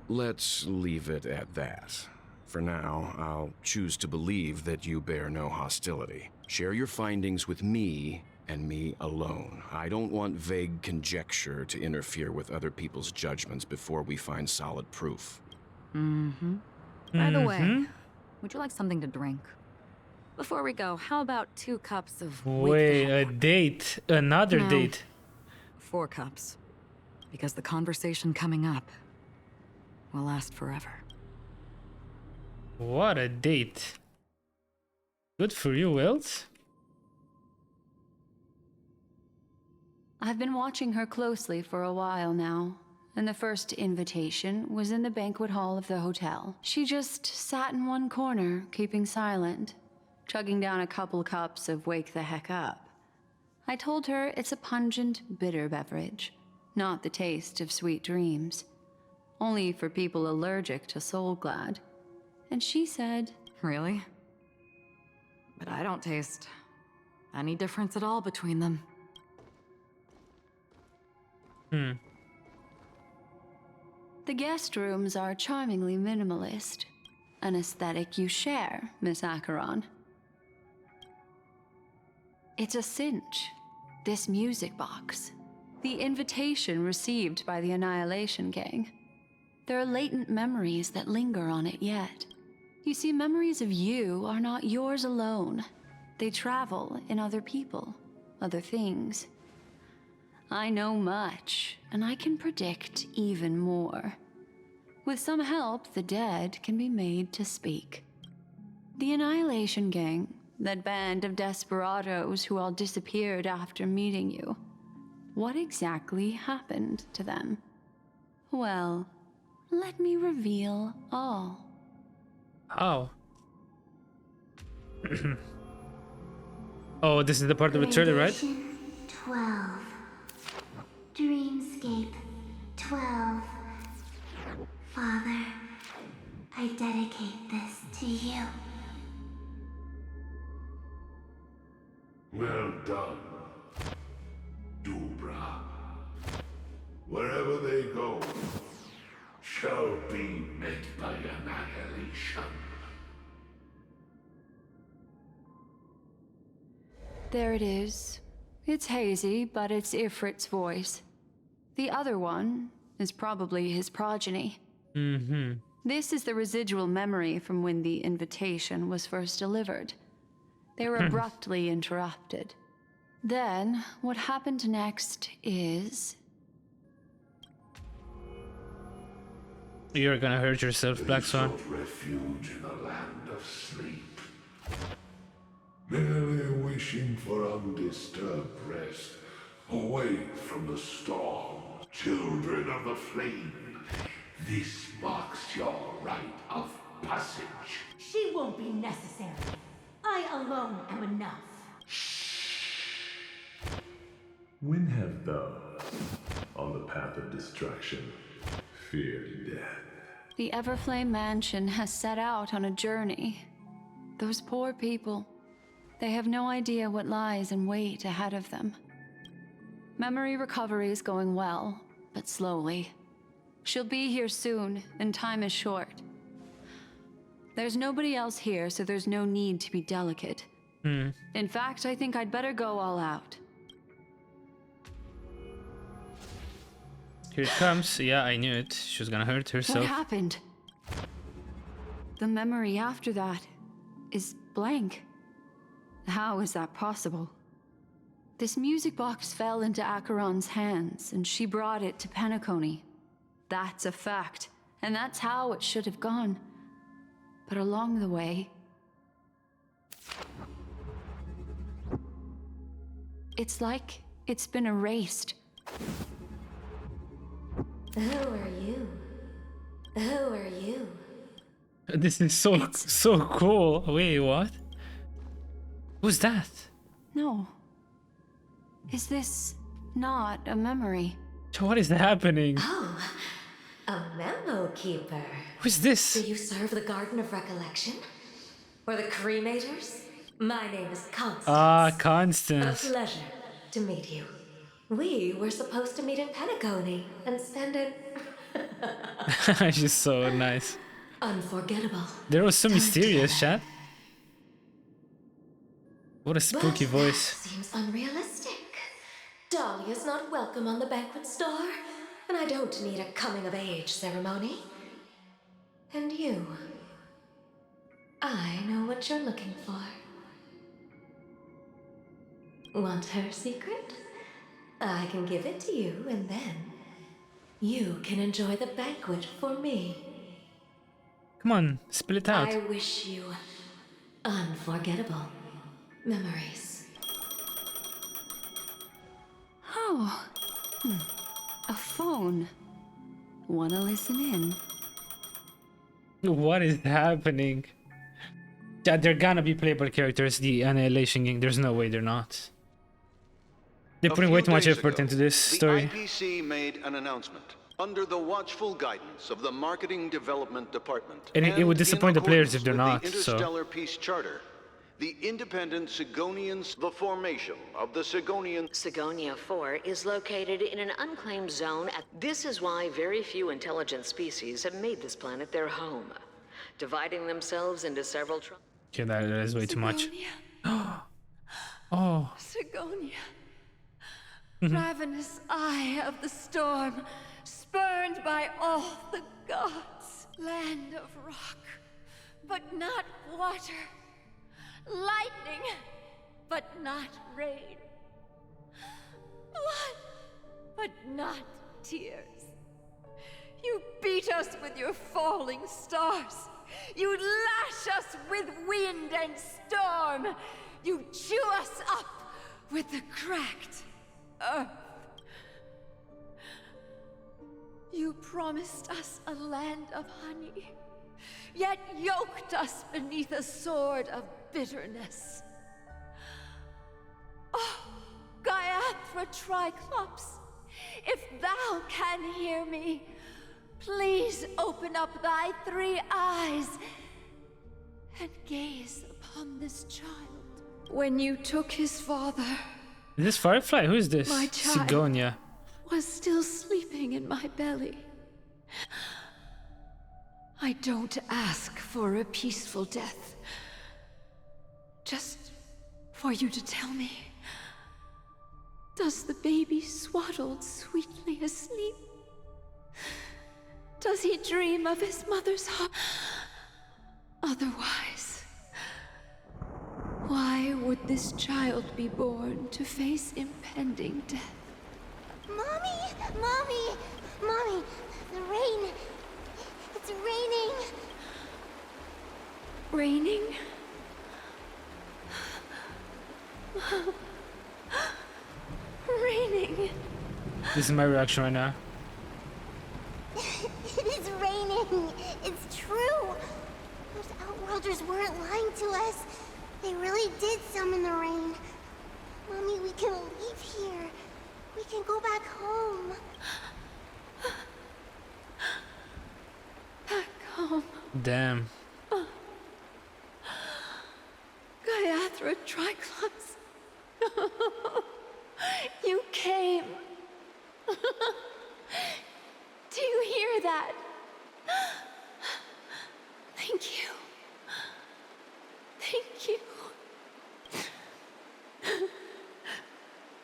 Let's leave it at that. For now, I'll choose to believe that you bear no hostility. Share your findings with me and me alone. I don't want vague conjecture to interfere with other people's judgments before we find solid proof. By the way, would you like something to drink? Before we go, how about 2 cups of Wait, a date? Another No. date? 4 cups. Because the conversation coming up will last forever. What a date. Good for you, Wilt. I've been watching her closely for a while now, and the first invitation was in the banquet hall of the hotel. She just sat in one corner, keeping silent, chugging down a couple cups of Wake the Heck Up. I told her it's a pungent, bitter beverage, not the taste of sweet dreams, only for people allergic to Soul Glad. And she said, Really? But I don't taste any difference at all between them. the guest rooms are charmingly minimalist, an aesthetic you share, Miss Acheron. It's a cinch, this music box. The invitation received by the Annihilation Gang. There are latent memories that linger on it yet. You see, memories of you are not yours alone. They travel in other people, other things. I know much, and I can predict even more. With some help, the dead can be made to speak. The Annihilation Gang, that band of desperados who all disappeared after meeting you. What exactly happened to them? Well, let me reveal all. How? Oh, this is the part of the trailer, right? Gradation 12. Dreamscape 12. Father, I dedicate this to you. Well done, Dubra. Wherever they go, shall be met by annihilation. There it is. It's hazy, but it's Ifrit's voice. The other one is probably his progeny. This is the residual memory from when the invitation was first delivered. They were abruptly interrupted. Then, what happened next is... You're gonna hurt yourself, Black Swan. They sought refuge in the land of sleep, merely wishing for undisturbed rest, away from the storm. Children of the flame, this marks your rite of passage. She won't be necessary. I alone am enough. When have those on the path of destruction feared death? The Everflame Mansion has set out on a journey. Those poor people, they have no idea what lies in wait ahead of them. Memory recovery is going well, but slowly. She'll be here soon, and time is short. There's nobody else here, so there's no need to be delicate. In fact, I think I'd better go all out. Here it comes. Yeah, I knew it. She was gonna hurt herself. What happened? The memory after that is blank. How is that possible? This music box fell into Acheron's hands, and she brought it to Penacony. That's a fact, and that's how it should have gone. But along the way... it's like it's been erased. Who are you? Who are you? This is so cool. Wait, what? Who's that? No. Is this not a memory? What is happening? Oh, a memo keeper. Who's this? Do you serve the Garden of Recollection? Or the Cremators? My name is Constance. Ah, A Constance. pleasure to meet you. We were supposed to meet in Penacony and spend it She's so nice. unforgettable. There was so mysterious, chat. What a But spooky that voice. seems unrealistic. Dahlia's not welcome on the banquet star, and I don't need a coming-of-age ceremony. And you? I know what you're looking for. Want her secret? I can give it to you, and then you can enjoy the banquet for me. Come on, spill it out. I wish you unforgettable memories. Oh, a phone. Wanna listen in? What is happening? Yeah, they're gonna be playable characters, the Annihilation Gang. There's no way they're not. They're putting way too much effort into this story. The IPC made an announcement under the watchful guidance of the Marketing Development Department. And it would disappoint the players if they're not, The so. Interstellar Peace Charter. The independent Sigonians, the formation of the Sigonian... Sigonia 4 is located in an unclaimed zone. This is why very few intelligent species have made this planet their home, dividing themselves into several tribes. Okay, that is way too much. Oh. Sigonia. Ravenous eye of the storm, spurned by all the gods. Land of rock, but not water. Lightning, but not rain. Blood, but not tears. You beat us with your falling stars. You lash us with wind and storm. You chew us up with the cracked earth. You promised us a land of honey, yet yoked us beneath a sword of bitterness. Oh, Gaiathra Triclops, if thou can hear me, please open up thy 3 eyes and gaze upon this child. When you took his father, Is this Firefly? Who is this? my child Sigonia. was still sleeping in my belly. I don't ask for a peaceful death. Just for you to tell me, does the baby swaddled sweetly asleep? Does he dream of his mother's heart? Otherwise, why would this child be born to face impending death? Mommy! Mommy! Mommy! The rain! It's raining! Raining? Raining. This is my reaction right now. It is raining! It's true! Those Outworlders weren't lying to us. They really did summon the rain. Mommy, we can leave here. We can go back home. Back home. Damn. Gaiathra Triclops. You came. Do you hear that? Thank you. Thank you.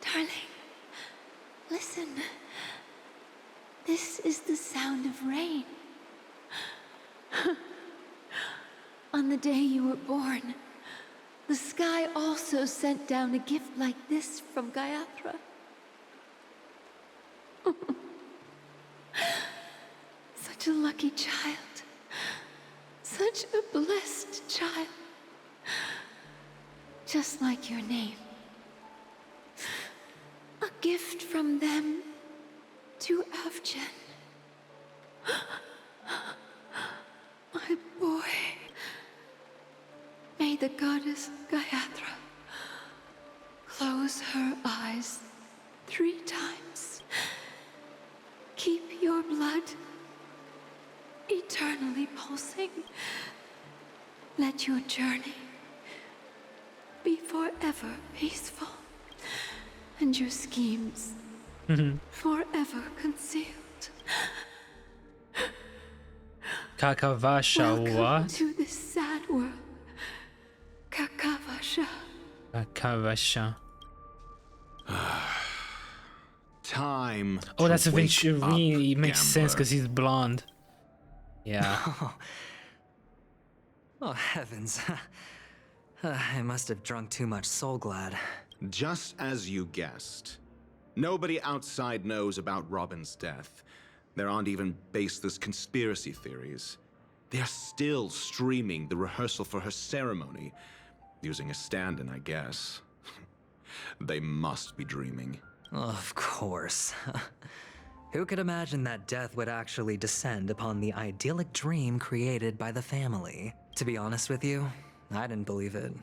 Darling, listen. This is the sound of rain. On the day you were born, the sky also sent down a gift like this from Gaiathra. Such a lucky child. Such a blessed child. Just like your name. A gift from them to Avgen. My boy. May the goddess Gaiathra close her eyes 3 times. Keep your blood eternally pulsing. Let your journey be forever peaceful, and your schemes forever concealed. KAKAVASHA, Welcome what? to this sad world, KAKAVASHA. KAKAVASHA. Time. Oh, that's to wake Aventurine. It makes sense Gambler. because he's blonde. Yeah. Oh, heavens. I must have drunk too much Soul Glad. Just as you guessed. Nobody outside knows about Robin's death. There aren't even baseless conspiracy theories. They're still streaming the rehearsal for her ceremony, using a stand-in, I guess. They must be dreaming. Of course. Who could imagine that death would actually descend upon the idyllic dream created by the family? To be honest with you, I didn't believe it.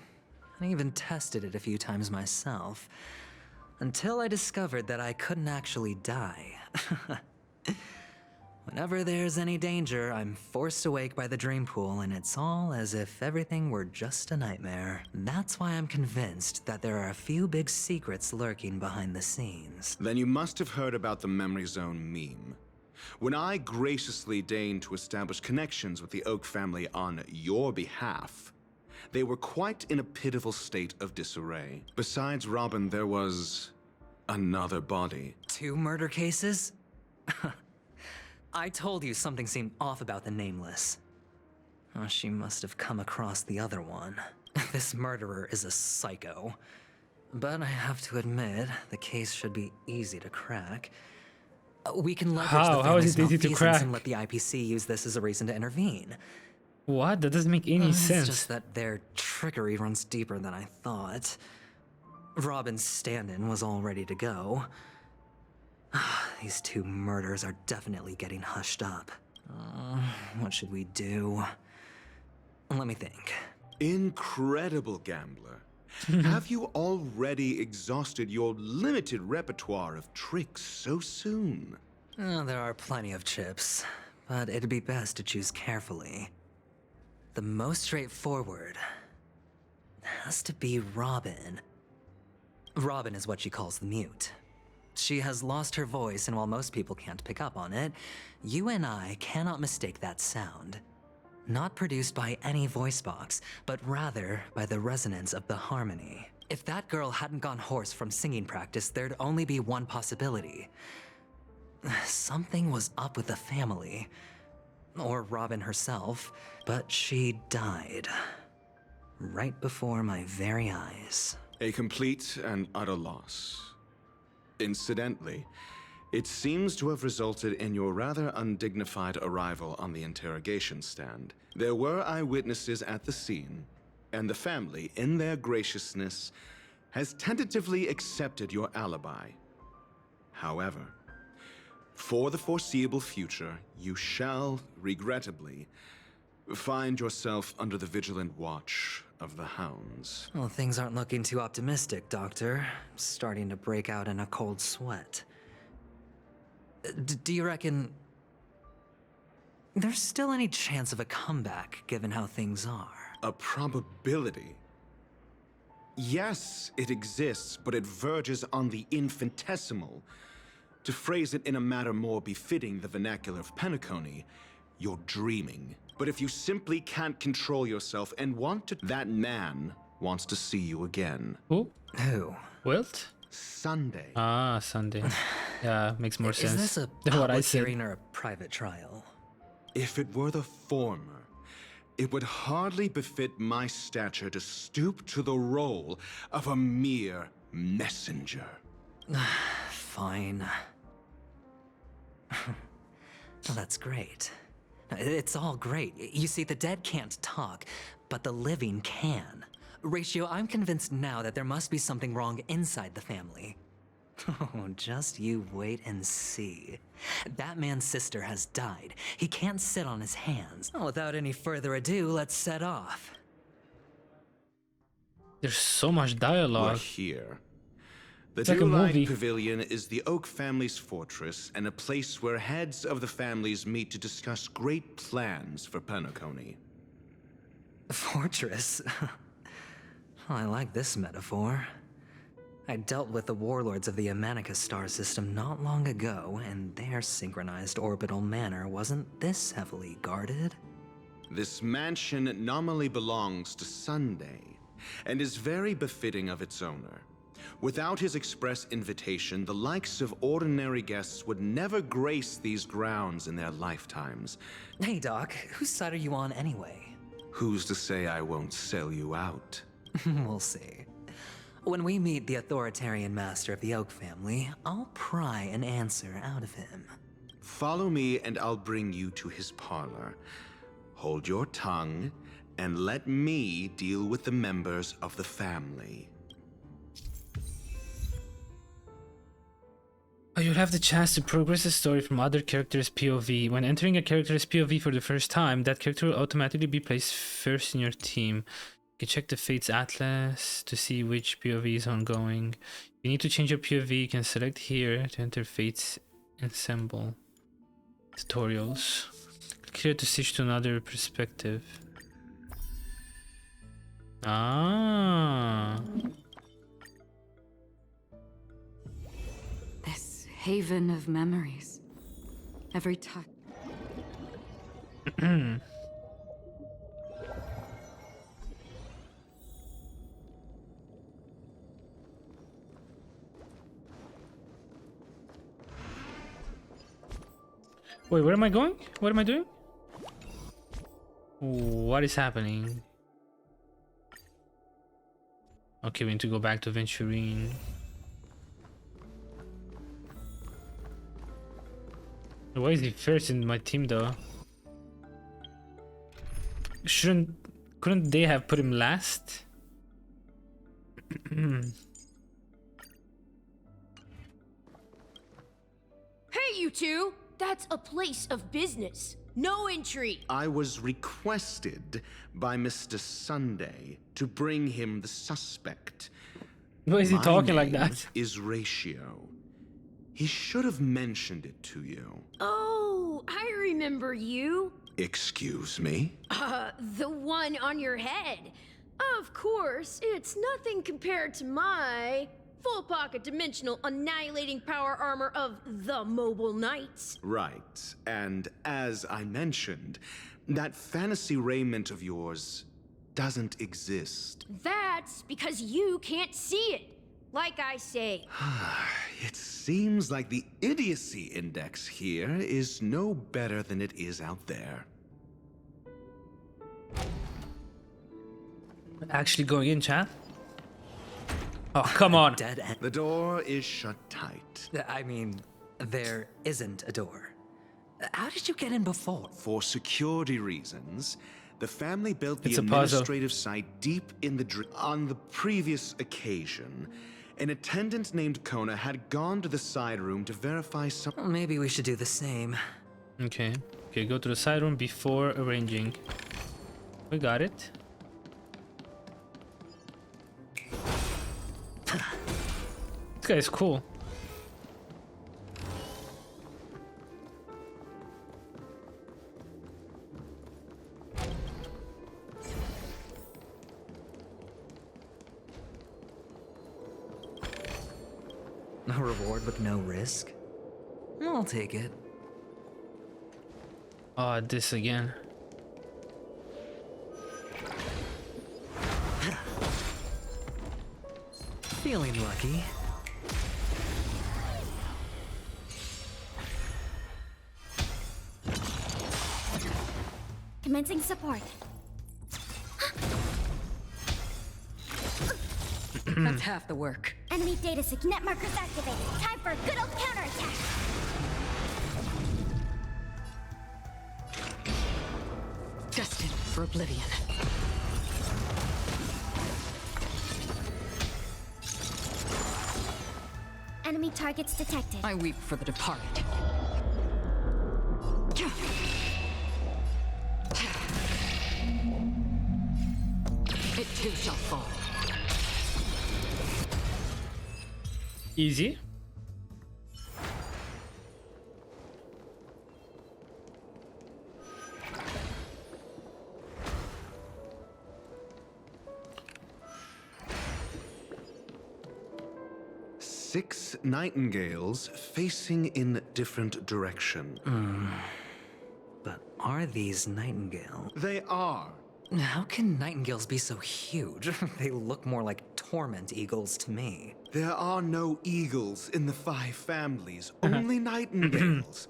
I even tested it a few times myself, until I discovered that I couldn't actually die. Whenever there's any danger, I'm forced awake by the dream pool, and it's all as if everything were just a nightmare. That's why I'm convinced that there are a few big secrets lurking behind the scenes. Then you must have heard about the Memory Zone meme. When I graciously deigned to establish connections with the Oak family on your behalf, they were quite in a pitiful state of disarray. Besides Robin, there was another body. 2 murder cases? I told you something seemed off about the Nameless. Oh, she must have come across the other one. This murderer is a psycho. But I have to admit, the case should be easy to crack. We can leverage the How is family's it easy to malfeasance crack? and let the IPC use this as a reason to intervene. What? That doesn't make any sense. It's just that their trickery runs deeper than I thought. Robin's stand-in was all ready to go. These 2 murders are definitely getting hushed up. What should we do? Let me think. Incredible gambler. Have you already exhausted your limited repertoire of tricks so soon? There are plenty of chips, but it'd be best to choose carefully. The most straightforward has to be Robin. Robin is what she calls the mute. She has lost her voice, and while most people can't pick up on it, you and I cannot mistake that sound. Not produced by any voice box, but rather by the resonance of the harmony. If that girl hadn't gone hoarse from singing practice, there'd only be one possibility. Something was up with the family. Or Robin herself, but she died. Right before my very eyes. A complete and utter loss. Incidentally, it seems to have resulted in your rather undignified arrival on the interrogation stand. There were eyewitnesses at the scene, and the family, in their graciousness, has tentatively accepted your alibi. However, for the foreseeable future, you shall, regrettably, find yourself under the vigilant watch of the hounds. Well, things aren't looking too optimistic, Doctor. I'm starting to break out in a cold sweat. Do you reckon there's still any chance of a comeback, given how things are? A probability? Yes, it exists, but it verges on the infinitesimal. To phrase it in a manner more befitting the vernacular of Penacony, you're dreaming. But if you simply can't control yourself and want to, that man wants to see you again. Who? Welt? Sunday. Ah, Sunday. Yeah, makes more sense. Is this a than what I public said. hearing or a private trial? If it were the former, it would hardly befit my stature to stoop to the role of a mere messenger. Fine. Well, that's great. It's all great. You see, the dead can't talk, but the living can. Ratio, I'm convinced now that there must be something wrong inside the family. Oh, just you wait and see. That man's sister has died. He can't sit on his hands. Without any further ado, let's set off. There's so much dialogue. We're here. The It's like a movie. Dewlight Pavilion is the Oak family's fortress and a place where heads of the families meet to discuss great plans for Penacony. Fortress? I like this metaphor. I dealt with the warlords of the Amanicus star system not long ago, and their synchronized orbital manor wasn't this heavily guarded. This mansion nominally belongs to Sunday, and is very befitting of its owner. Without his express invitation, the likes of ordinary guests would never grace these grounds in their lifetimes. Hey, Doc, whose side are you on anyway? Who's to say I won't sell you out? We'll see. When we meet the authoritarian master of the Oak family, I'll pry an answer out of him. Follow me and I'll bring you to his parlor. Hold your tongue and let me deal with the members of the family. You'll have the chance to progress the story from other characters' POV. When entering a character's POV for the first time, that character will automatically be placed first in your team. You can check the Fates Atlas to see which POV is ongoing. If you need to change your POV, you can select here to enter Fates Ensemble tutorials. Click here to switch to another perspective. Ah. This haven of memories. Every touch. Wait, where am I going? What am I doing? What is happening? Okay, we need to go back to Aventurine. Why is he first in my team though? Couldn't they have put him last? Hey, you two! That's a place of business. No entry. I was requested by Mr. Sunday to bring him the suspect. Why is he talking like name that? Is Ratio. He should have mentioned it to you. Oh, I remember you. Excuse me? The one on your head. Of course, it's nothing compared to my full pocket dimensional annihilating power armor of the Mobile Knights. Right, and as I mentioned, that fantasy raiment of yours doesn't exist. That's because you can't see it. Like I say. It seems like the idiocy index here is no better than it is out there. Actually going in, chat? Oh, come on. Dead end. The door is shut tight. I mean, there isn't a door. How did you get in before? For security reasons, the family built the It's a puzzle. administrative site deep in the on the previous occasion. An attendant named Kona had gone to the side room to verify some. Well, maybe we should do the same. Okay. Okay, go to the side room before arranging. We got it. This guy is cool. A reward with no risk? I'll take it. Oh, this again. Feeling lucky. Commencing support. That's half the work. Enemy data sig net markers activated. Time for a good old counterattack. Destined for oblivion. Enemy targets detected. I weep for the departed. It too shall fall. Easy. Six nightingales facing in different direction. But are these nightingales? They are. How can nightingales be so huge? They look more like torment eagles to me. There are no eagles in the 5 families, only nightingales.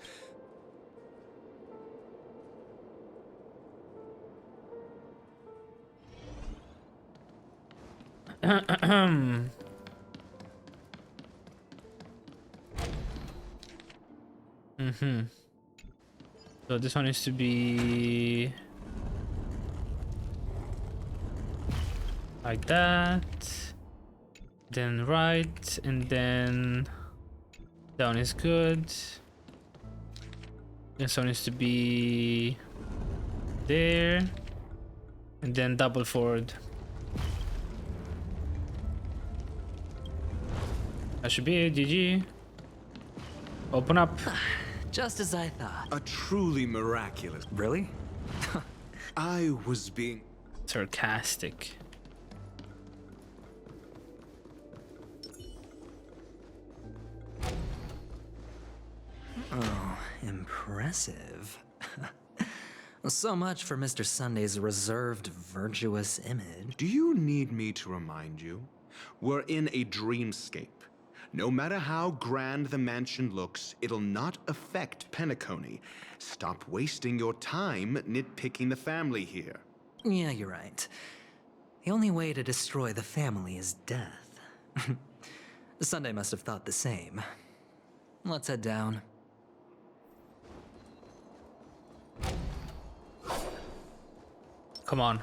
So this one needs to be like that, then right, and then down is good. This one needs to be there, and then double forward. That should be it. GG. Open up. Just as I thought. A truly miraculous. Really? I was being sarcastic. Oh, impressive. So much for Mr. Sunday's reserved, virtuous image. Do you need me to remind you? We're in a dreamscape. No matter how grand the mansion looks, it'll not affect Penacony. Stop wasting your time nitpicking the family here. Yeah, you're right. The only way to destroy the family is death. Sunday must have thought the same. Let's head down. Come on.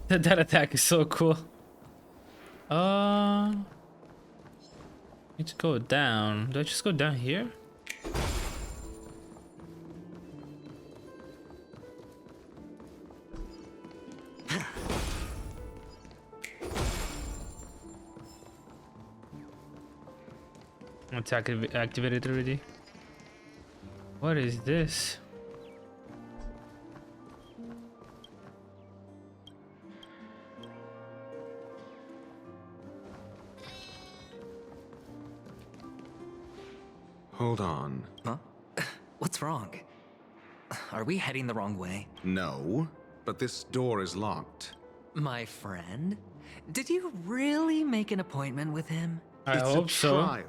That attack is so cool. Need to go down. Do I just go down here? It's activated already. What is this? Hold on. Huh? What's wrong? Are we heading the wrong way? No, but this door is locked. My friend? Did you really make an appointment with him? I It's hope a so. trial.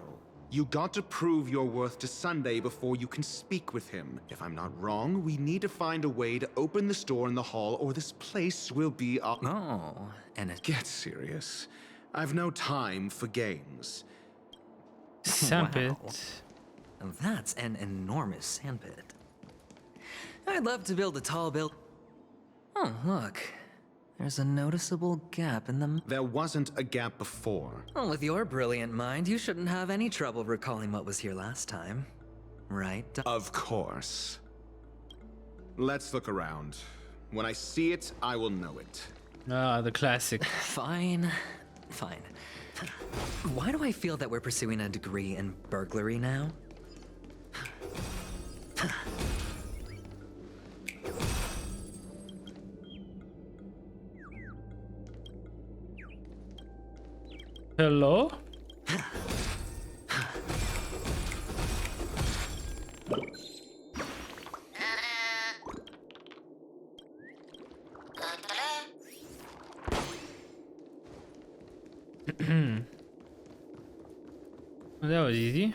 You got to prove your worth to Sunday before you can speak with him. If I'm not wrong, we need to find a way to open this door in the hall or this place will be up. Oh, and it... Get serious. I've no time for games. Sandpit. Wow. That's an enormous sandpit. I'd love to build a tall build... Oh, look. There's a noticeable gap in the... There wasn't a gap before. Well, with your brilliant mind, you shouldn't have any trouble recalling what was here last time. Right? Of course. Let's look around. When I see it, I will know it. Ah, the classic. Fine. Fine. Why do I feel that we're pursuing a degree in burglary now? Hello? Well, that was easy.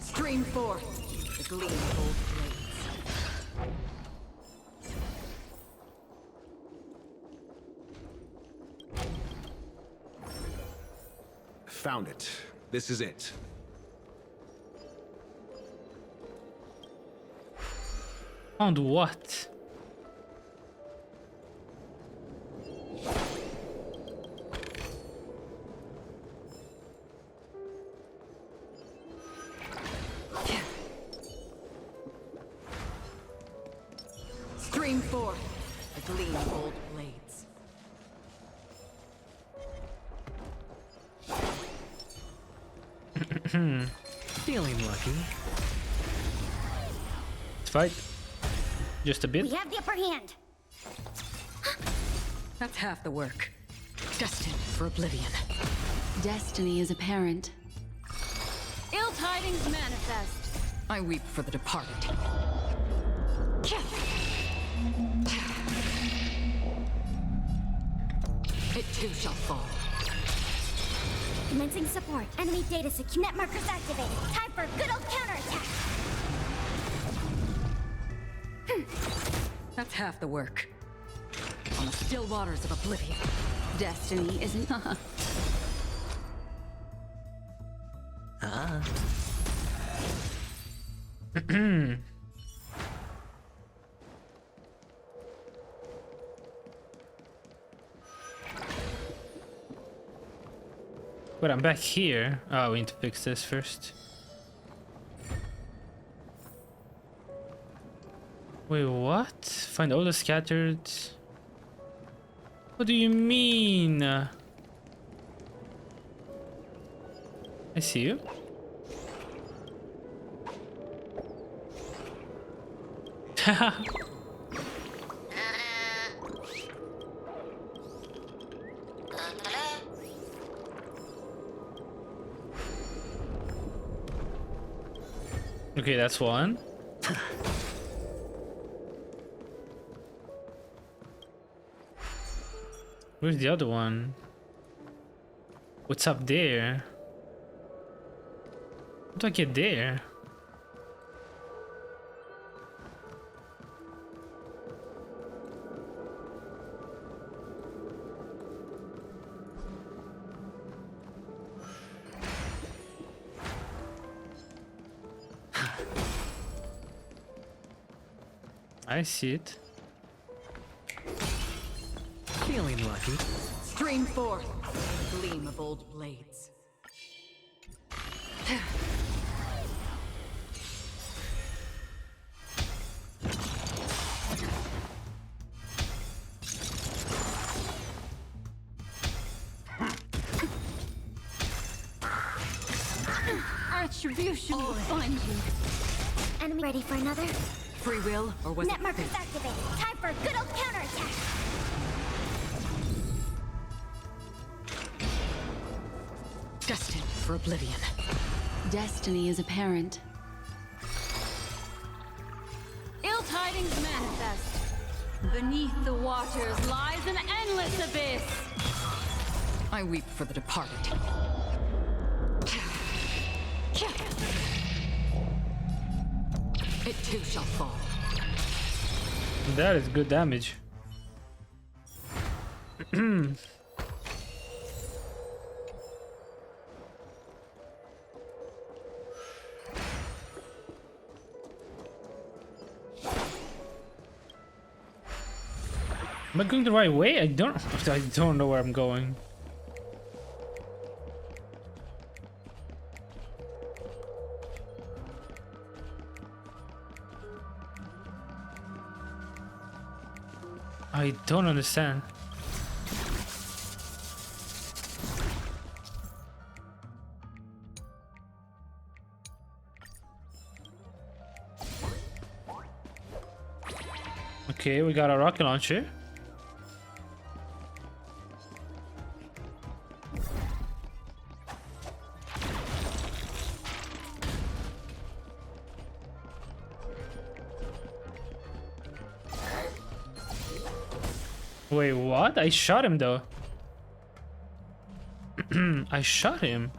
Stream forth the gleam of old blades. Found it. This is it. Found what? Stream forth the gleam of old blades. Feeling lucky. Let's fight. Just a bit. We have the upper hand. That's half the work. Destined for oblivion. Destiny is apparent. Ill tidings manifest. I weep for the departed. It too shall fall. Commencing support. Enemy data secure. Net markers activated. Time for a good old counterattack. That's half the work. On the still waters of oblivion. Destiny isn't. But I'm back here. Oh, we need to fix this first. Wait, what? Find all the scattered... What do you mean? I see you. Okay, that's one. Where's the other one? What's up there? How do I get there? I see it. Feeling lucky. Stream forth, gleam of old blades. Retribution will find you. Enemy ready for another? Free will, or was Net it markers fate? activated. Time for a good old counterattack. Destined for oblivion. Destiny is apparent. Ill tidings manifest. Beneath the waters lies an endless abyss. I weep for the departed. It too shall fall. That is good damage. Am I going the right way? I don't know where I'm going. I don't understand. Okay, we got a rocket launcher. Wait, what? I shot him though. I shot him.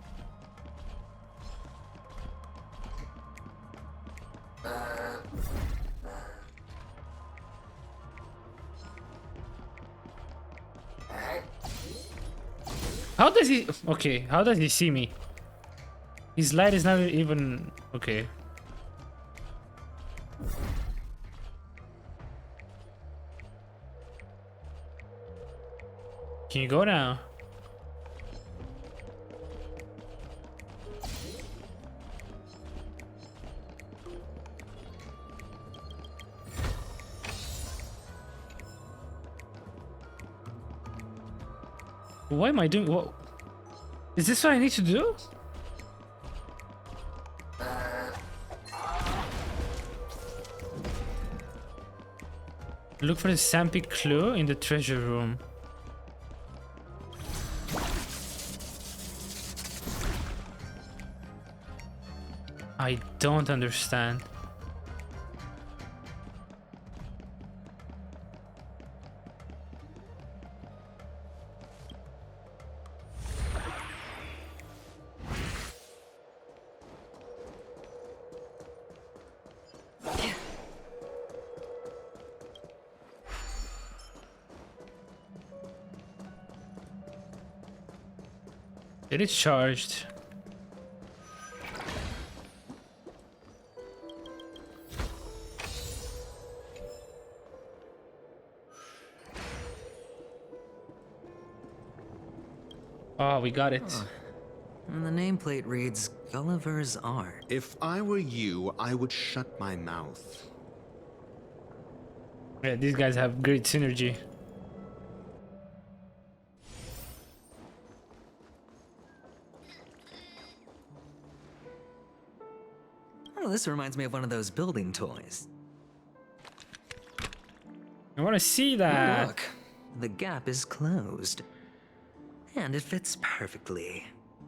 How does he... Okay, how does he see me? His light is not even... Okay. Can you go now? What am I doing? What? Is this what I need to do? Look for the Sampi clue in the treasure room. I don't understand. It is charged. Oh, we got it. Huh. And the nameplate reads Gulliver's Art. If I were you, I would shut my mouth. Yeah, these guys have great synergy. Oh, this reminds me of one of those building toys. I want to see that. Look, the gap is closed. And it fits perfectly.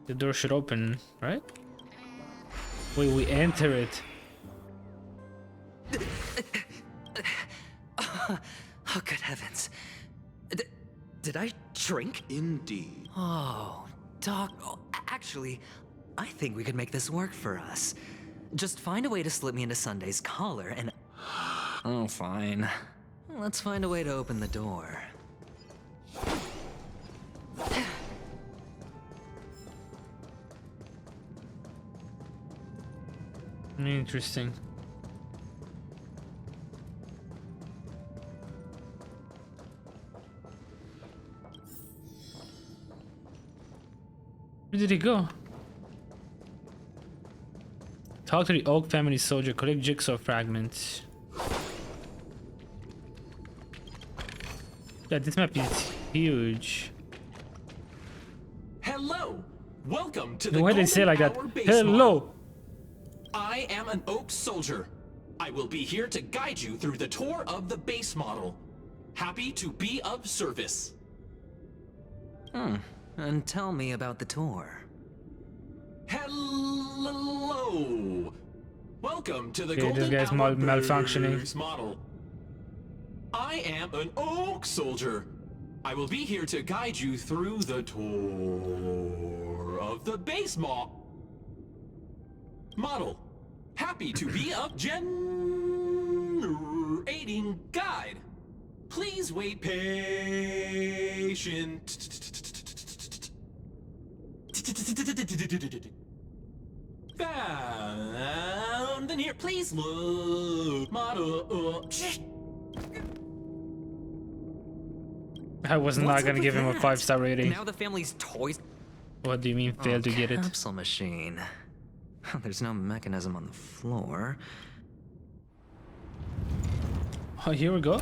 The door should open, right? Wait, we enter it. Oh, good heavens. Did I shrink? Indeed. Oh, Doc. Oh, actually, I think we could make this work for us. Just find a way to slip me into Sunday's collar and... Oh, fine. Let's find a way to open the door. Interesting. Where did he go? Talk to the Oak family soldier. Collect jigsaw fragments. Yeah, this map is huge. Hello! Welcome to the Why they say like that? Hour base Hello! model. I am an Oak soldier. I will be here to guide you through the tour of the base model. Happy to be of service. And tell me about the tour. Hello! Welcome to the Okay, Golden this guy's Hour malfunctioning. base model. I am an Oak soldier. I will be here to guide you through the tour of the base model. Happy to be of generating guide. Please wait patient. Found in here. Please load model. I was not What's gonna up give with him a that? 5-star rating. Now the family's toys. What do you mean failed to get it? Capsule machine. There's no mechanism on the floor. Oh, here we go.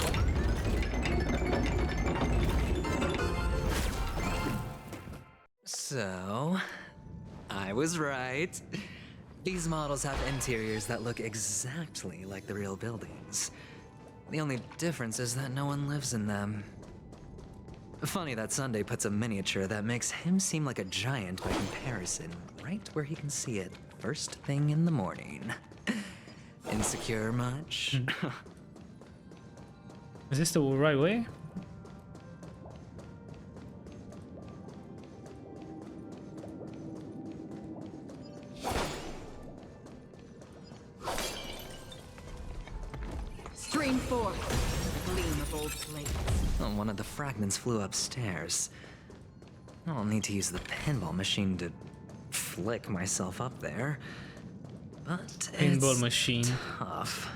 So, I was right. These models have interiors that look exactly like the real buildings. The only difference is that no one lives in them. Funny that Sunday puts a miniature that makes him seem like a giant by comparison, right where he can see it first thing in the morning. Insecure much? Is this the right way? Stream 4. Gleam of old plates. Oh, one of the fragments flew upstairs. I'll need to use the pinball machine to flick myself up there. But Pinball it's machine. tough.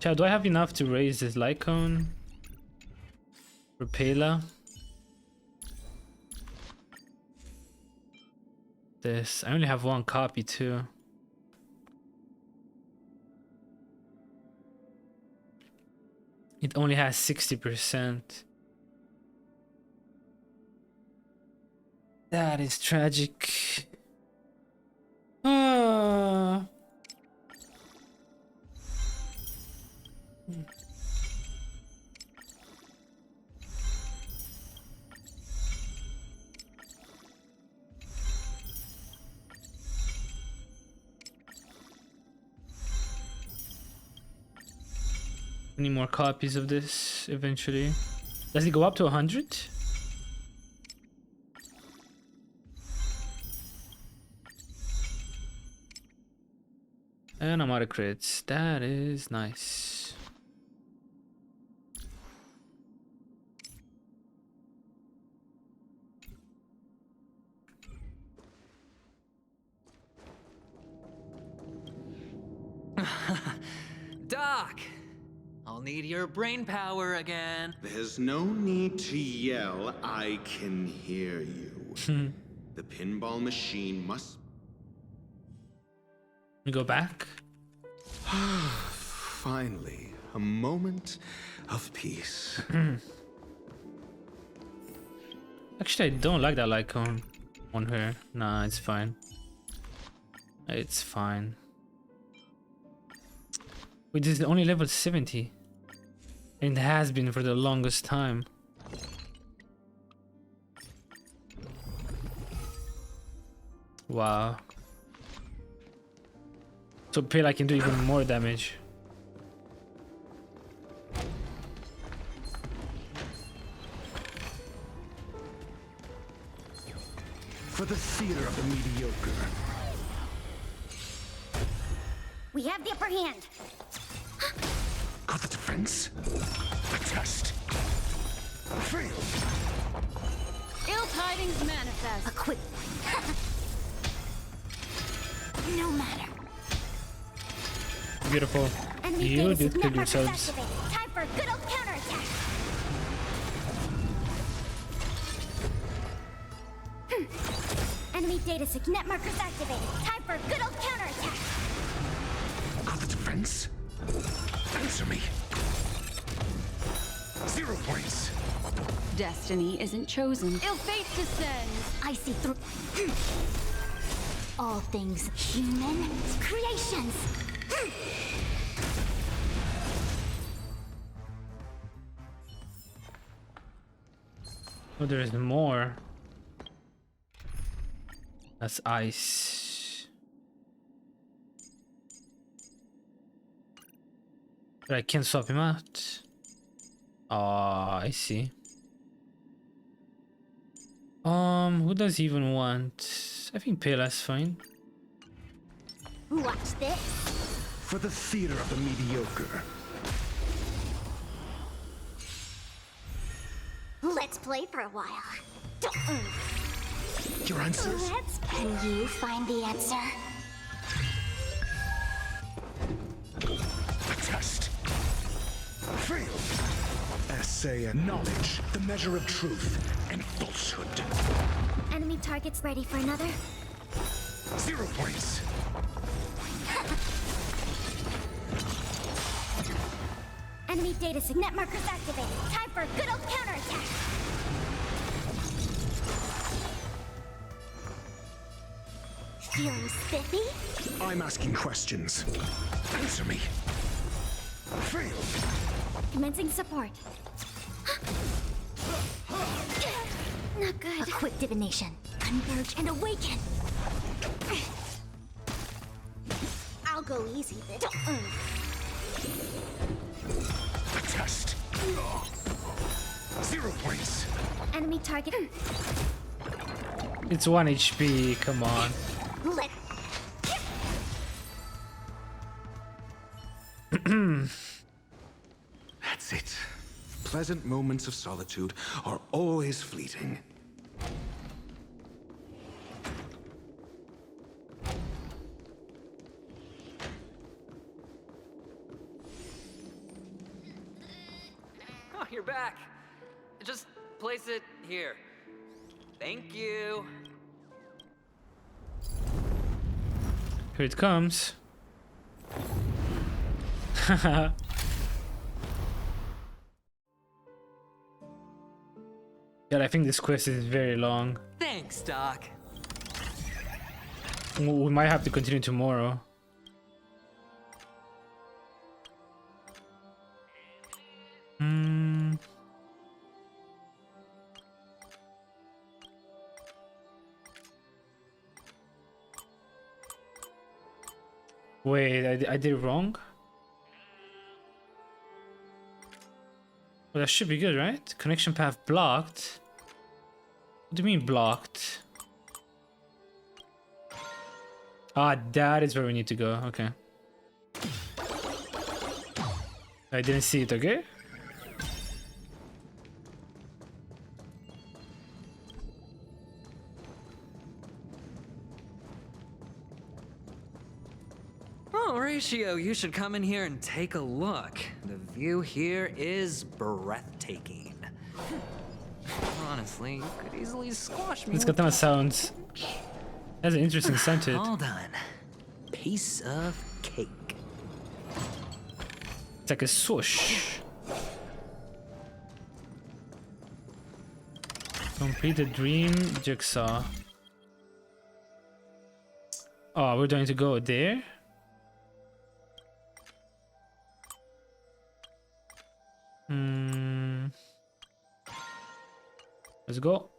Chad, do I have enough to raise this light cone? Propeller. This. I only have one copy too. It only has 60%. That is tragic. Ah. Any more copies of this eventually? Does it go up to 100? And I'm out of crits. That is nice. Doc! I'll need your brain power again. There's no need to yell. I can hear you. The pinball machine must... We go back? Finally, a moment of peace. Actually, I don't like that icon on her. Nah, it's fine. It's fine. Wait, this is only level 70. And it has been for the longest time. Wow. So Pale, I can do even more damage. For the theater of the mediocre. We have the upper hand. Got the defense? The test. Fail. Ill tidings manifest. A quick. No matter. Beautiful. Enemy You data did kill network yourselves. activated. Time for a good old counterattack. Enemy data signet markers activated. Time for a good old counterattack. Got the defense? Answer me. 0 points. Destiny isn't chosen. Ill fate descends. I see through all things human creations. Oh, there is more. That's ice. But I can't swap him out. Oh, I see. Who does he even want? I think Pela's fine. Watch this. For the theater of the mediocre. Let's play for a while. Your answers? Can you find the answer? Test. Fail. Essay and knowledge, the measure of truth and falsehood. Enemy targets ready for another. 0 points. Enemy data signet markers activated. Time for a good old counterattack. Feeling spiffy? I'm asking questions. Answer me. Fail. Commencing support. Not good. A quick divination. Converge and awaken. I'll go easy this. Test. 0 points. Enemy target. It's 1 HP, come on. Let. That's it. Pleasant moments of solitude are always fleeting. Oh, you're back. Just place it here. Thank you. Here it comes. God, I think this quest is very long. Thanks, Doc. We might have to continue tomorrow. Wait, I did it wrong? Well, that should be good, right? Connection path blocked. What do you mean blocked? Ah, that is where we need to go. Okay. I didn't see it, okay? Oh, Ratio, you should come in here and take a look. The view here is breathtaking. Honestly, you could easily squash me. It's got that sounds. That's an interesting sound to it. All done. Piece of cake. It's like a swoosh. Complete the dream jigsaw. Oh, we're going to go there? Let's go.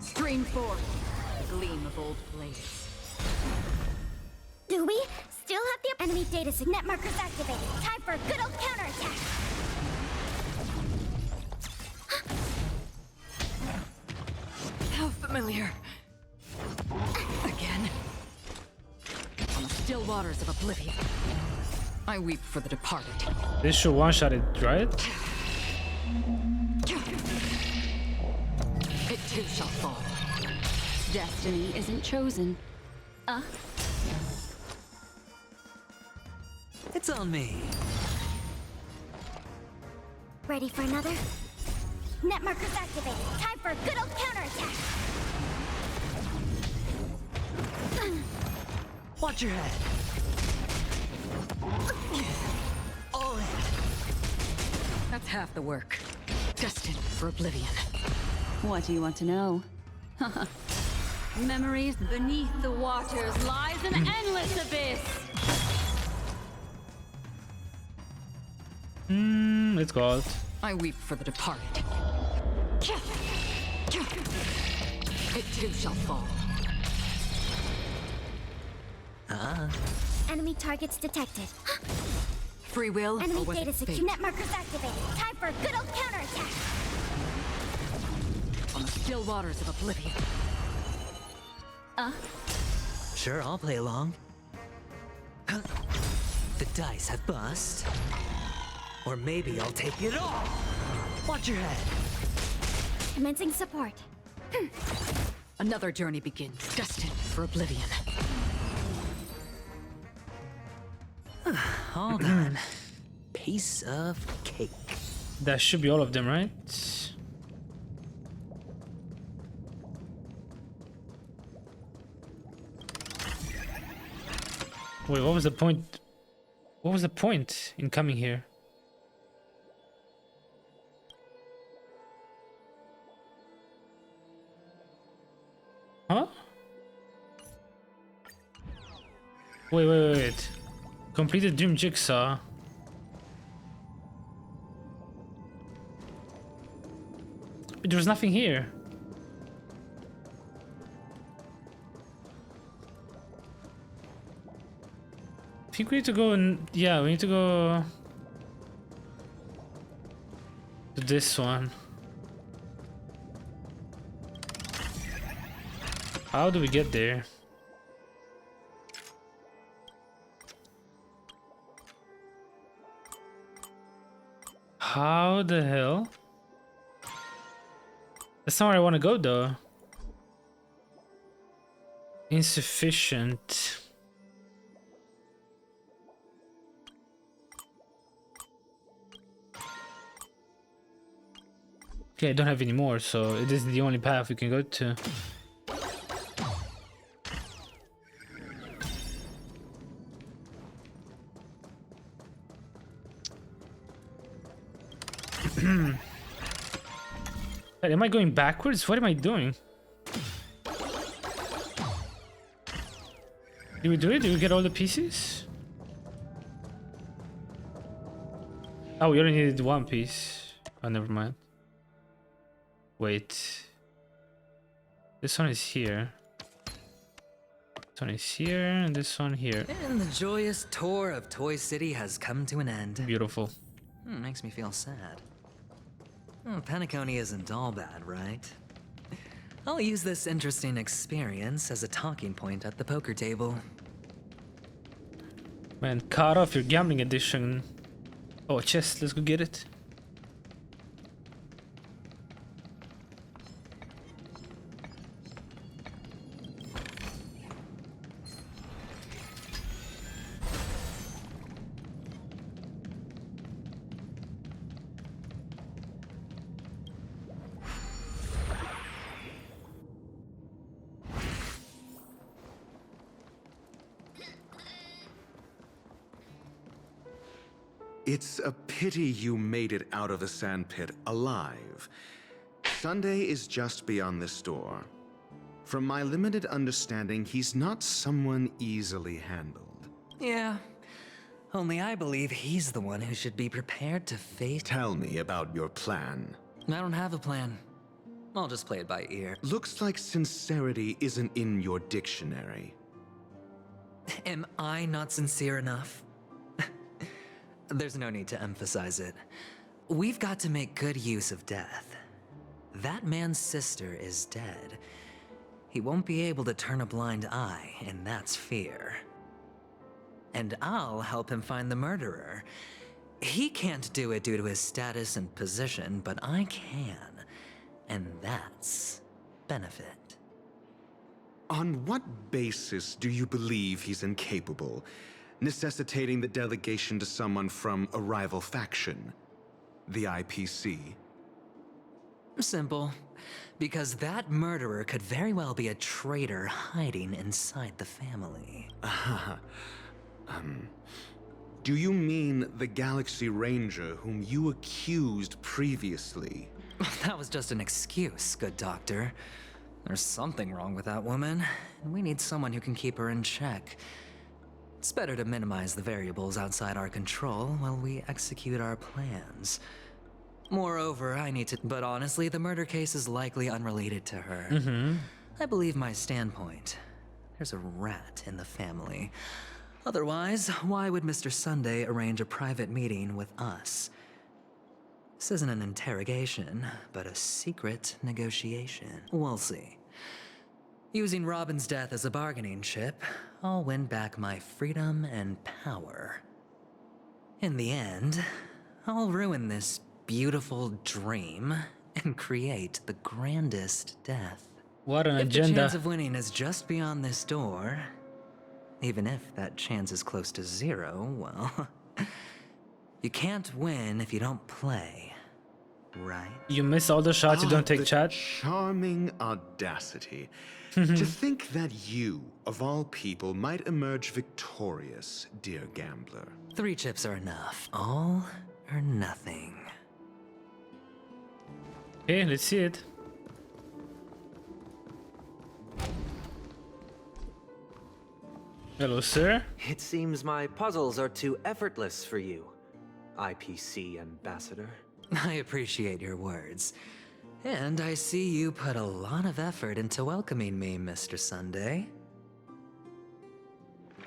Stream forth, gleam of old blades. Do we still have the enemy data net markers activated? Time for a good old counterattack. How familiar. Again. On the still waters of oblivion. I weep for the departed. This should one-shot it, right? It too shall fall. Destiny isn't chosen. It's on me. Ready for another? Net markers activated. Time for a good old counterattack. Watch your head. All in. That's half the work. Destined for oblivion. What do you want to know? Memories beneath the waters lies an endless abyss. Let's go out. I weep for the departed. It too shall fall. Enemy targets detected. Free will Enemy or was data it fate? secure. Net markers activated. Time for a good old counterattack. On the still waters of oblivion. Sure, I'll play along. The dice have bust. Or maybe I'll take it all. Watch your head. Commencing support. Another journey begins, destined for oblivion. All done. Piece of cake. That should be all of them, right? Wait, what was the point? What was the point in coming here? Huh? Wait. Completed dream jigsaw. But there was nothing here. I think we need to go and yeah, we need to go to this one. How do we get there? How the hell? That's not where I want to go though. Insufficient. Okay, I don't have any more, so it is the only path we can go to. Wait, am I going backwards? What am I doing? Did we do it? Did we get all the pieces? Oh, we only needed one piece. Oh, never mind. Wait. This one is here. This one is here, and this one here. And the joyous tour of Toy City has come to an end. Beautiful. Makes me feel sad. Oh, Penacony isn't all bad, right? I'll use this interesting experience as a talking point at the poker table. Man, cut off your gambling addiction. Oh, chest, let's go get it. It's a pity you made it out of the sandpit alive. Sunday is just beyond this door. From my limited understanding, he's not someone easily handled. Yeah, only I believe he's the one who should be prepared to face— Tell me about your plan. I don't have a plan. I'll just play it by ear. Looks like sincerity isn't in your dictionary. Am I not sincere enough? There's no need to emphasize it. We've got to make good use of death. That man's sister is dead. He won't be able to turn a blind eye, and that's fear. And I'll help him find the murderer. He can't do it due to his status and position, but I can. And that's benefit. On what basis do you believe he's incapable, necessitating the delegation to someone from a rival faction? The IPC? Simple. Because that murderer could very well be a traitor hiding inside the family. Do you mean the Galaxy Ranger whom you accused previously? That was just an excuse, good doctor. There's something wrong with that woman, and we need someone who can keep her in check. It's better to minimize the variables outside our control while we execute our plans. Moreover, I need to— But honestly, the murder case is likely unrelated to her. I believe my standpoint. There's a rat in the family. Otherwise, why would Mr. Sunday arrange a private meeting with us? This isn't an interrogation, but a secret negotiation. We'll see. Using Robin's death as a bargaining chip, I'll win back my freedom and power. In the end, I'll ruin this beautiful dream and create the grandest death. What an If the agenda. chance of winning is just beyond this door, even if that chance is close to zero, well, you can't win if you don't play, right? You miss all the shots, you don't take chat. Charming audacity. To think that you, of all people, might emerge victorious, dear gambler. 3 chips are enough. All or nothing. Okay, let's see it. Hello, sir. It seems my puzzles are too effortless for you, IPC ambassador. I appreciate your words. And I see you put a lot of effort into welcoming me, Mr. Sunday.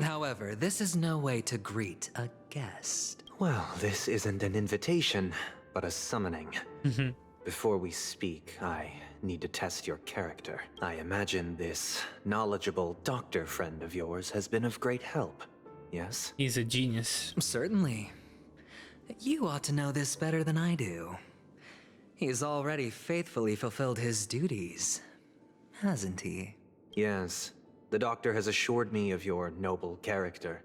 However, this is no way to greet a guest. Well, this isn't an invitation, but a summoning. Before we speak, I need to test your character. I imagine this knowledgeable doctor friend of yours has been of great help, yes? He's a genius. Certainly. You ought to know this better than I do. He's already faithfully fulfilled his duties, hasn't he? Yes. The doctor has assured me of your noble character.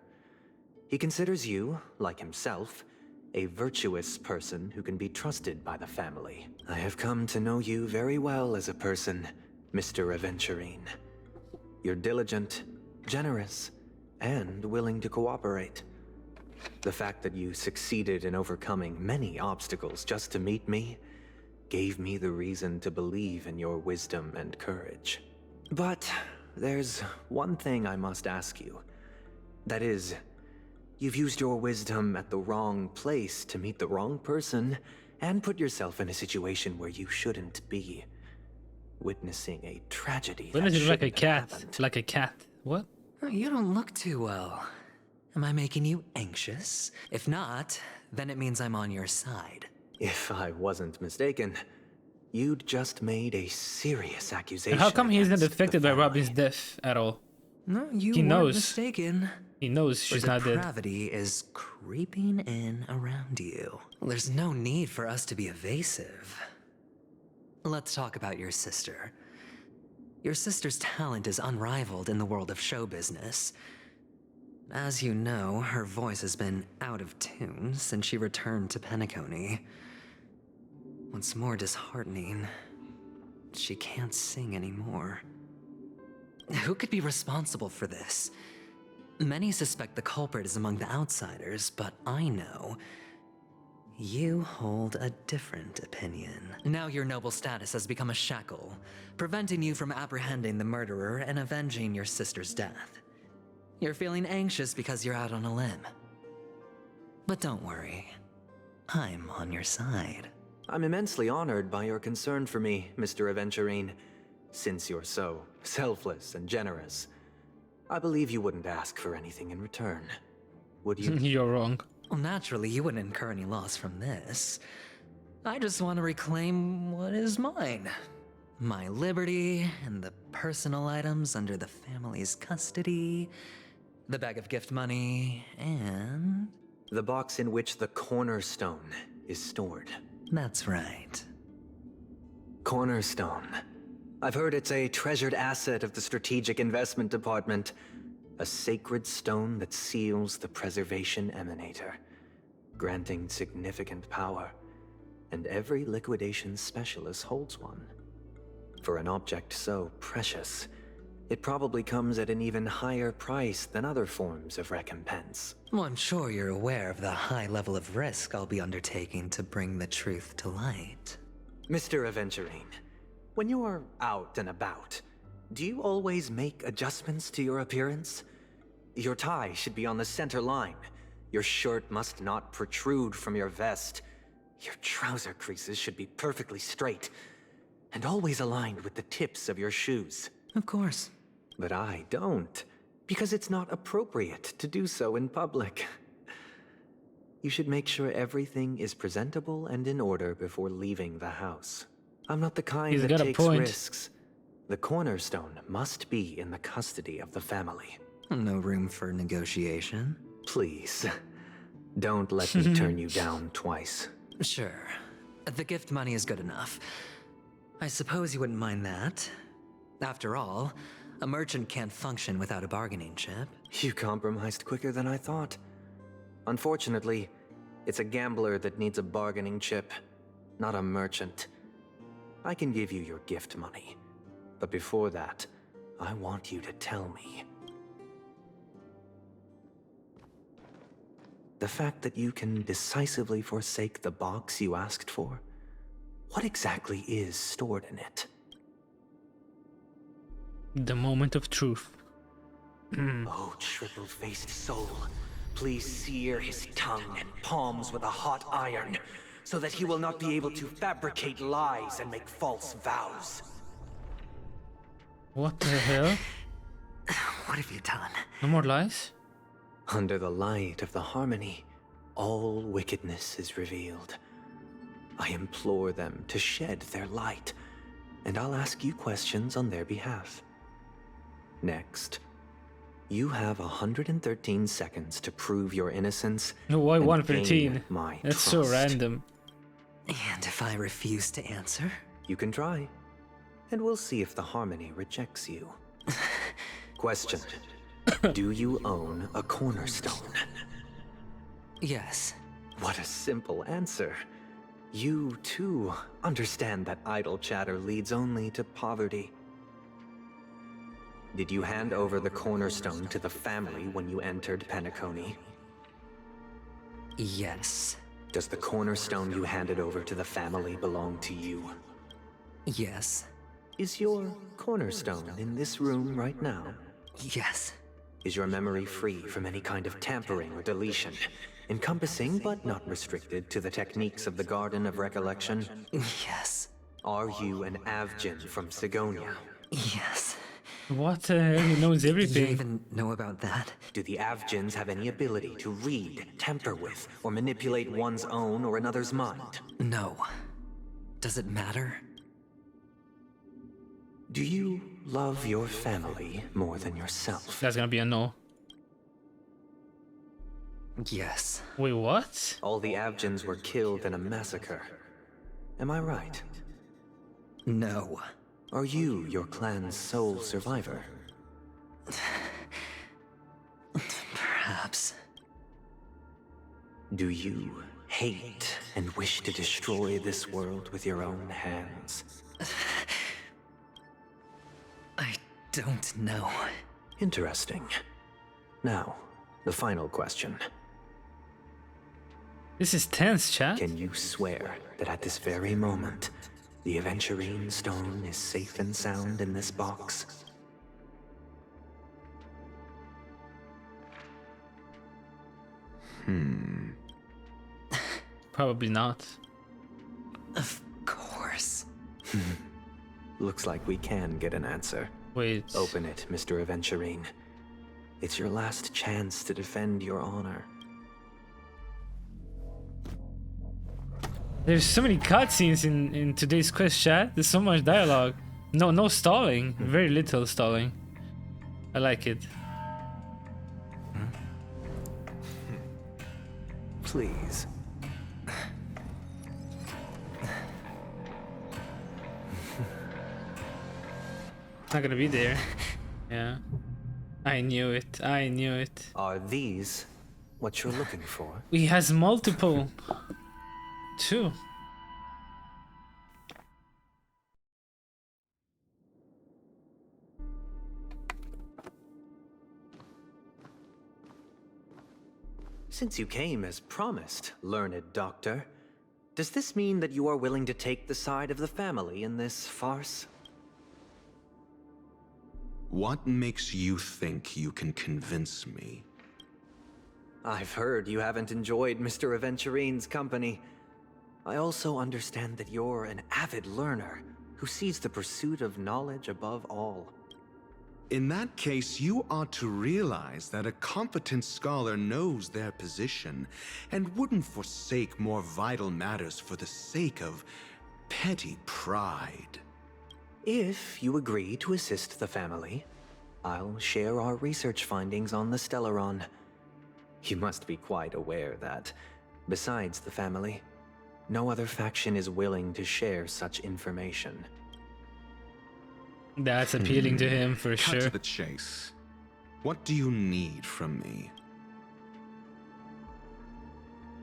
He considers you, like himself, a virtuous person who can be trusted by the family. I have come to know you very well as a person, Mr. Aventurine. You're diligent, generous, and willing to cooperate. The fact that you succeeded in overcoming many obstacles just to meet me gave me the reason to believe in your wisdom and courage. But there's one thing I must ask you. That is, you've used your wisdom at the wrong place to meet the wrong person and put yourself in a situation where you shouldn't be. Witnessing a tragedy When that is it like a shouldn't have cat? happened. Like a cat. What? You don't look too well. Am I making you anxious? If not, then it means I'm on your side. If I wasn't mistaken, you'd just made a serious accusation. And how come he's not against affected the by family. Robin's death at all? No, you He weren't knows. mistaken. He knows she's But not dead. depravity is creeping in around you. There's no need for us to be evasive. Let's talk about your sister. Your sister's talent is unrivaled in the world of show business. As you know, her voice has been out of tune since she returned to Penacony. What's more disheartening, she can't sing anymore. Who could be responsible for this? Many suspect the culprit is among the outsiders, but I know you hold a different opinion. Now your noble status has become a shackle, preventing you from apprehending the murderer and avenging your sister's death. You're feeling anxious because you're out on a limb. But don't worry, I'm on your side. I'm immensely honored by your concern for me, Mr. Aventurine. Since you're so selfless and generous, I believe you wouldn't ask for anything in return, would you? You're wrong. Well, naturally, you wouldn't incur any loss from this. I just want to reclaim what is mine. My liberty and the personal items under the family's custody, the bag of gift money, and... the box in which the cornerstone is stored. That's right. Cornerstone. I've heard it's a treasured asset of the Strategic Investment Department. A sacred stone that seals the Preservation Emanator, granting significant power. And every liquidation specialist holds one. For an object so precious, it probably comes at an even higher price than other forms of recompense. Well, I'm sure you're aware of the high level of risk I'll be undertaking to bring the truth to light. Mr. Aventurine, when you're out and about, do you always make adjustments to your appearance? Your tie should be on the center line. Your shirt must not protrude from your vest. Your trouser creases should be perfectly straight and always aligned with the tips of your shoes. Of course. But I don't, because it's not appropriate to do so in public. You should make sure everything is presentable and in order before leaving the house. I'm not the kind that takes risks. The cornerstone must be in the custody of the family. No room for negotiation. Please, don't let me turn you down twice. Sure. The gift money is good enough. I suppose you wouldn't mind that. After all, a merchant can't function without a bargaining chip. You compromised quicker than I thought. Unfortunately, it's a gambler that needs a bargaining chip, not a merchant. I can give you your gift money, but before that, I want you to tell me. The fact that you can decisively forsake the box you asked for, what exactly is stored in it? The moment of truth. Oh, triple-faced soul, please sear his tongue and palms with a hot iron, so that he will not be able to fabricate lies and make false vows. What the hell? What have you done? No more lies? Under the light of the harmony, all wickedness is revealed. I implore them to shed their light, and I'll ask you questions on their behalf. Next, you have 113 seconds to prove your innocence. No, why and 113? gain my That's trust. so random. And if I refuse to answer? You can try, and we'll see if the harmony rejects you. Question. Do you own a cornerstone? Yes. What a simple answer. You, too, understand that idle chatter leads only to poverty. Did you hand over the cornerstone to the family when you entered Penacony? Yes. Does the cornerstone you handed over to the family belong to you? Yes. Is your cornerstone in this room right now? Yes. Is your memory free from any kind of tampering or deletion, encompassing but not restricted to the techniques of the Garden of Recollection? Yes. Are you an Avgin from Sigonia? Yes. What? He knows everything. You even know about that? Do the Avgins have any ability to read, tamper with, or manipulate one's own or another's mind? No. Does it matter? Do you love your family more than yourself? That's gonna be a no. Yes. Wait, what? All the Avgins were killed in a massacre. Am I right? No. Are you your clan's sole survivor? Perhaps. Do you hate and wish to destroy this world with your own hands? I don't know. Interesting. Now, the final question. This is tense, chat. Can you swear that at this very moment, the Aventurine stone is safe and sound in this box? Probably not. Of course. Looks like we can get an answer. Wait. Open it, Mr. Aventurine. It's your last chance to defend your honor. There's so many cutscenes in today's quest, chat. There's so much dialogue. No stalling. Very little stalling. I like it. Please. It's not gonna be there. Yeah. I knew it. I knew it. Are these what you're looking for? He has multiple. Two. Since you came as promised, learned doctor, does this mean that you are willing to take the side of the family in this farce? What makes you think you can convince me? I've heard you haven't enjoyed Mr. Aventurine's company. I also understand that you're an avid learner who sees the pursuit of knowledge above all. In that case, you ought to realize that a competent scholar knows their position and wouldn't forsake more vital matters for the sake of petty pride. If you agree to assist the family, I'll share our research findings on the Stellaron. You must be quite aware that, besides the family, no other faction is willing to share such information. That's appealing to him for Cut sure. to the chase. What do you need from me?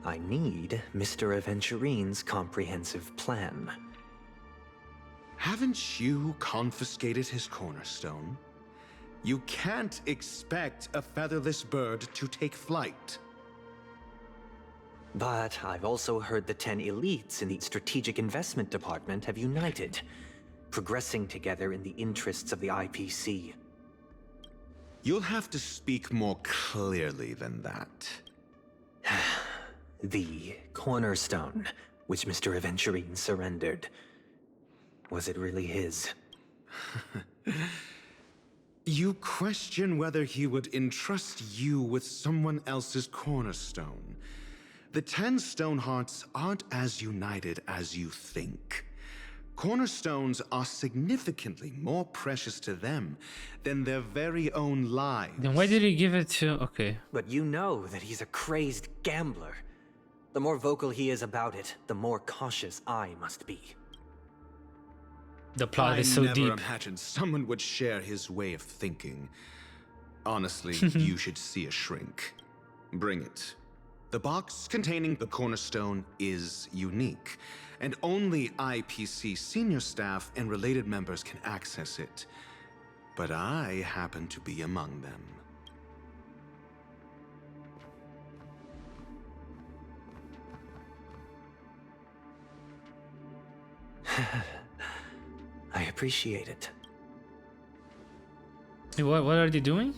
I need Mr. Aventurine's comprehensive plan. Haven't you confiscated his cornerstone? You can't expect a featherless bird to take flight. But I've also heard the 10 elites in the Strategic Investment Department have united, progressing together in the interests of the IPC. You'll have to speak more clearly than that. The cornerstone, which Mr. Aventurine surrendered. Was it really his? You question whether he would entrust you with someone else's cornerstone. The 10 Stonehearts aren't as united as you think. Cornerstones are significantly more precious to them than their very own lives. Then why did he give it to... Okay. But you know that he's a crazed gambler. The more vocal he is about it, the more cautious I must be. The plot is so deep. I never imagined someone would share his way of thinking. Honestly, you should see a shrink. Bring it. The box containing the cornerstone is unique, and only IPC senior staff and related members can access it. But I happen to be among them. I appreciate it. Hey, what are they doing?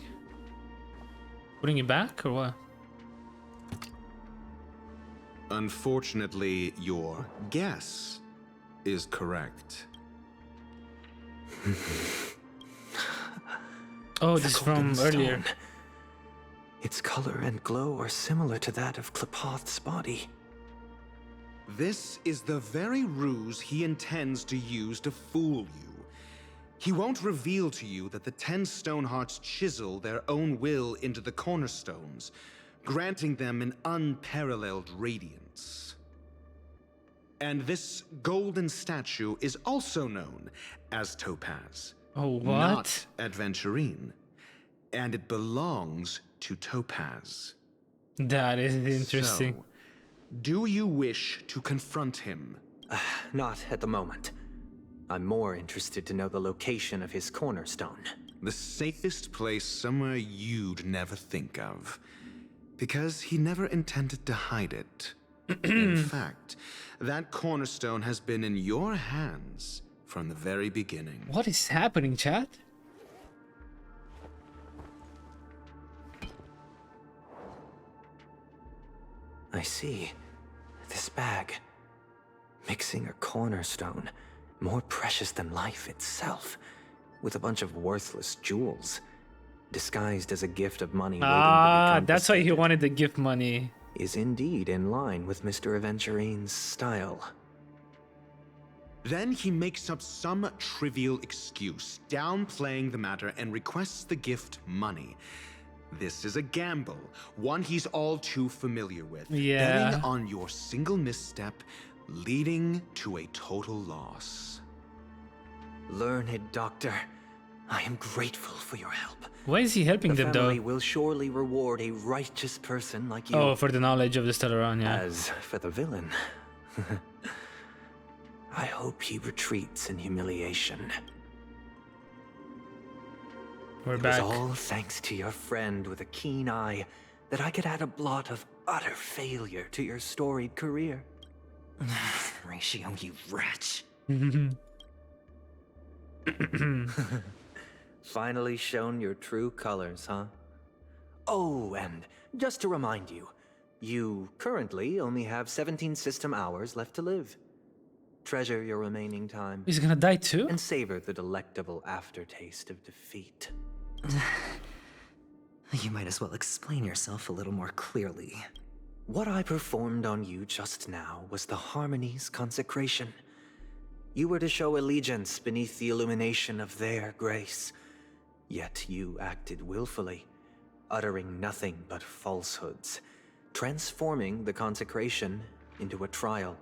Putting it back or what? Unfortunately, your guess is correct. Oh, this is from earlier. Its color and glow are similar to that of Klepoth's body. This is the very ruse he intends to use to fool you. He won't reveal to you that the 10 Stonehearts chisel their own will into the cornerstones, granting them an unparalleled radiance. And this golden statue is also known as Topaz. Oh, what? Not Aventurine. And it belongs to Topaz. That is interesting. So, do you wish to confront him? Not at the moment. I'm more interested to know the location of his cornerstone. The safest place somewhere you'd never think of. Because he never intended to hide it. In fact, that cornerstone has been in your hands from the very beginning. What is happening, chat? I see. This bag. Mixing a cornerstone, more precious than life itself, with a bunch of worthless jewels, disguised as a gift of money. Ah, that's why he wanted the gift money. Is indeed in line with Mr. Aventurine's style. Then he makes up some trivial excuse, downplaying the matter, and requests the gift money. This is a gamble, one he's all too familiar with. Yeah. Betting on your single misstep, leading to a total loss. Learned doctor, I am grateful for your help. Why is he helping them though? The family will surely reward a righteous person like you. Oh, for the knowledge of the Stellaron, yeah. As for the villain, I hope he retreats in humiliation. We're back. It was all thanks to your friend with a keen eye that I could add a blot of utter failure to your storied career. Ratio, you wretch. Finally shown your true colors, huh? Oh, and just to remind you, you currently only have 17 system hours left to live. Treasure your remaining time. He's gonna die too? And savor the delectable aftertaste of defeat. You might as well explain yourself a little more clearly. What I performed on you just now was the Harmony's consecration. You were to show allegiance beneath the illumination of their grace. Yet you acted willfully, uttering nothing but falsehoods, transforming the consecration into a trial.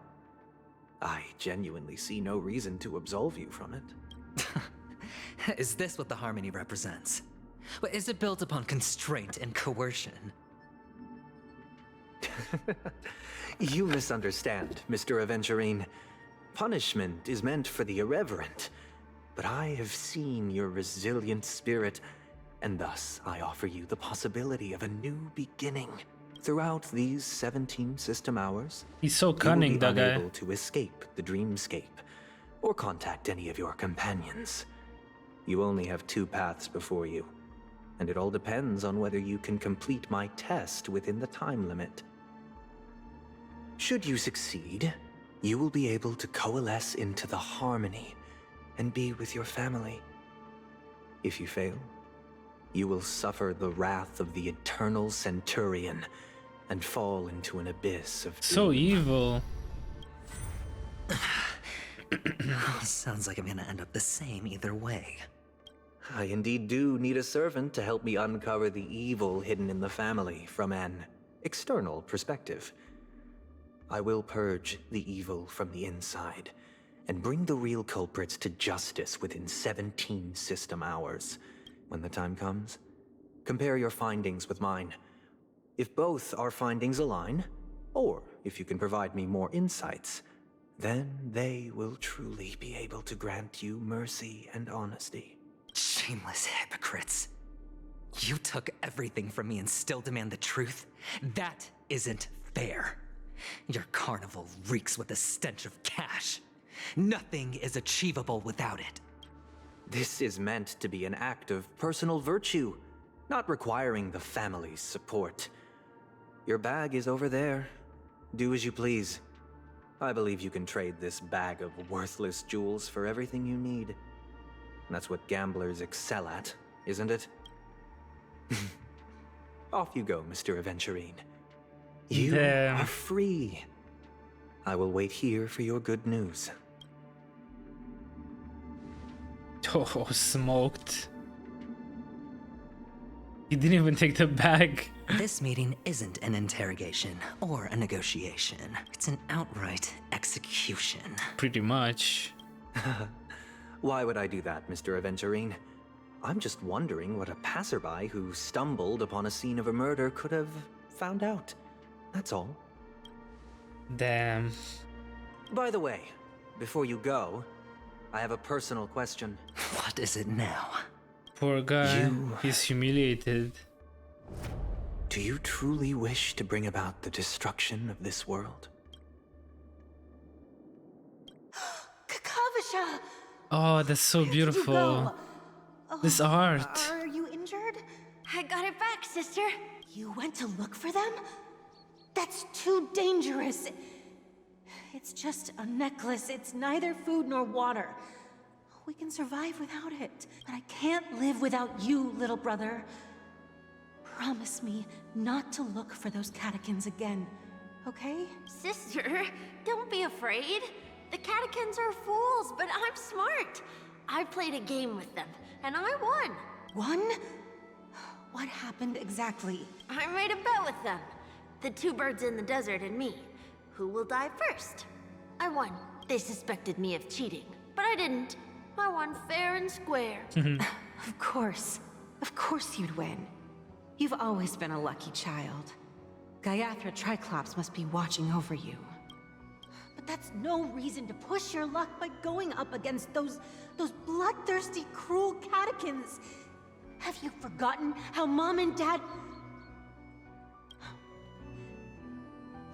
I genuinely see no reason to absolve you from it. Is this what the Harmony represents? Is it built upon constraint and coercion? You misunderstand, Mr. Aventurine. Punishment is meant for the irreverent, but I have seen your resilient spirit, and thus I offer you the possibility of a new beginning. Throughout these 17 system hours, he's so cunning, that guy. You will be unable to escape the dreamscape, or contact any of your companions. You only have 2 paths before you, and it all depends on whether you can complete my test within the time limit. Should you succeed, you will be able to coalesce into the Harmony and be with your family. If you fail, you will suffer the wrath of the Eternal Centurion and fall into an abyss of doom. So evil. Sounds like I'm gonna end up the same either way. I indeed do need a servant to help me uncover the evil hidden in the family from an external perspective. I will purge the evil from the inside and bring the real culprits to justice within 17 system hours. When the time comes, compare your findings with mine. If both our findings align, or if you can provide me more insights, then they will truly be able to grant you mercy and honesty. Shameless hypocrites. You took everything from me and still demand the truth? That isn't fair. Your carnival reeks with the stench of cash. Nothing is achievable without it. This is meant to be an act of personal virtue, not requiring the family's support. Your bag is over there. Do as you please. I believe you can trade this bag of worthless jewels for everything you need. That's what gamblers excel at, isn't it? Off you go, Mr. Aventurine. You are free. I will wait here for your good news. Oh, smoked. He didn't even take the bag. This meeting isn't an interrogation or a negotiation. It's an outright execution. Pretty much. Why would I do that, Mr. Aventurine? I'm just wondering what a passerby who stumbled upon a scene of a murder could have found out. That's all. Damn. By the way, before you go, I have a personal question. What is it now? Poor guy. He's humiliated. Do you truly wish to bring about the destruction of this world? KAKAVASHA! Oh, that's so Where did you beautiful. go? This art. Are you injured? I got it back, sister. You went to look for them? That's too dangerous. It's just a necklace. It's neither food nor water. We can survive without it. But I can't live without you, little brother. Promise me not to look for those catechins again, okay? Sister, don't be afraid. The catechins are fools, but I'm smart. I played a game with them, and I won. Won? What happened exactly? I made a bet with them. The two birds in the desert and me. Who will die first? I won. They suspected me of cheating, but I didn't. I won fair and square. Of course. Of course you'd win. You've always been a lucky child. Gaiathra Triclops must be watching over you. But that's no reason to push your luck by going up against those bloodthirsty, cruel catechins. Have you forgotten how Mom and Dad...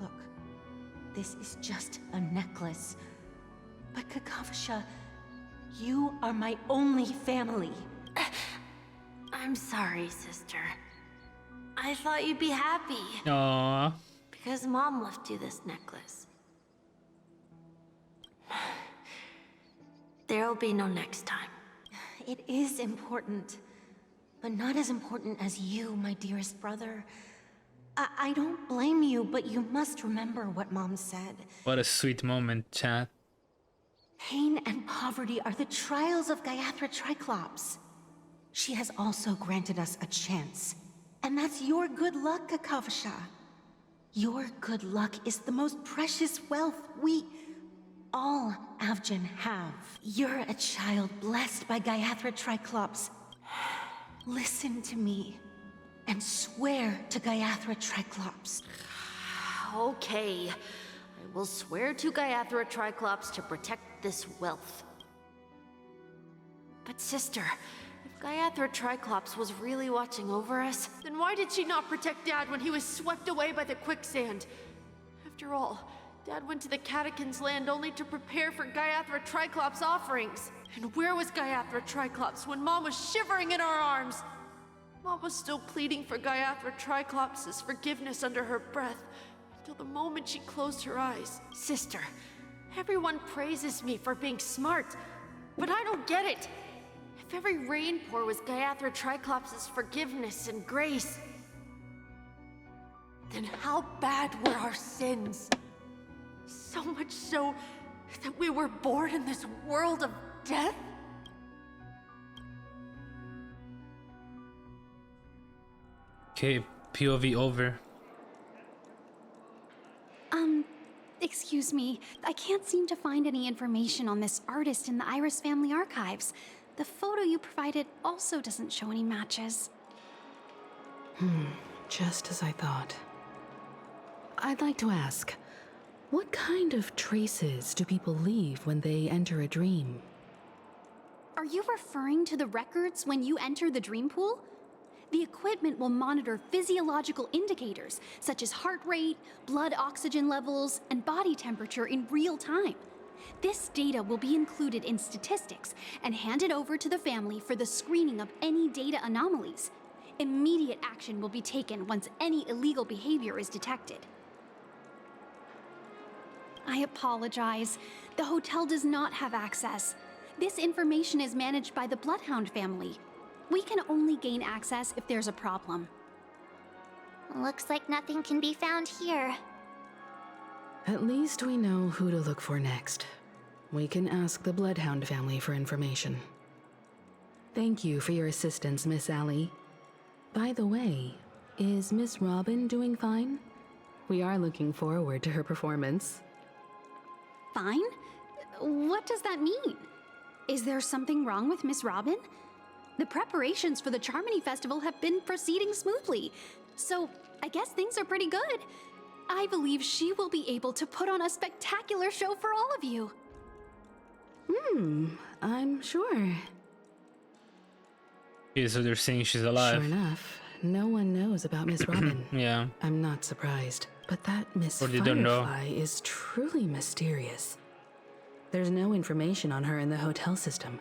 Look, this is just a necklace. But KAKAVASHA, you are my only family. I'm sorry, sister. I thought you'd be happy. Aww. Because Mom left you this necklace. There'll be no next time. It is important. But not as important as you, my dearest brother. I don't blame you, but you must remember what Mom said. What a sweet moment, chat. Pain and poverty are the trials of Gaiathra Triclops. She has also granted us a chance. And that's your good luck, KAKAVASHA. Your good luck is the most precious wealth we all Avgen have. You're a child blessed by Gaiathra Triclops. Listen to me and swear to Gaiathra Triclops. Okay. I will swear to Gaiathra Triclops to protect this wealth. But sister, if Gaiathra Triclops was really watching over us, then why did she not protect Dad when he was swept away by the quicksand? After all, Dad went to the Catechins' land only to prepare for Gaiathra Triclops' offerings. And where was Gaiathra Triclops when Mom was shivering in our arms? Mom was still pleading for Gaiathra Triclops' forgiveness under her breath, until the moment she closed her eyes. Sister, everyone praises me for being smart, but I don't get it. If every rainpour was Gaiathra Triclops' forgiveness and grace, then how bad were our sins? So much so that we were born in this world of death? Okay, POV over. Excuse me. I can't seem to find any information on this artist in the Iris family archives. The photo you provided also doesn't show any matches. Just as I thought. I'd like to ask, what kind of traces do people leave when they enter a dream? Are you referring to the records when you enter the dream pool? The equipment will monitor physiological indicators, such as heart rate, blood oxygen levels, and body temperature in real time. This data will be included in statistics and handed over to the family for the screening of any data anomalies. Immediate action will be taken once any illegal behavior is detected. I apologize. The hotel does not have access. This information is managed by the Bloodhound family. We can only gain access if there's a problem. Looks like nothing can be found here. At least we know who to look for next. We can ask the Bloodhound family for information. Thank you for your assistance, Miss Allie. By the way, is Miss Robin doing fine? We are looking forward to her performance. Fine? What does that mean? Is there something wrong with Miss Robin? The preparations for the Charmony Festival have been proceeding smoothly, so I guess things are pretty good. I believe she will be able to put on a spectacular show for all of you. I'm sure. Okay, so they're saying she's alive. Sure enough, no one knows about Miss Robin. Yeah. I'm not surprised, but that Miss Or they don't know. Firefly is truly mysterious. There's no information on her in the hotel system.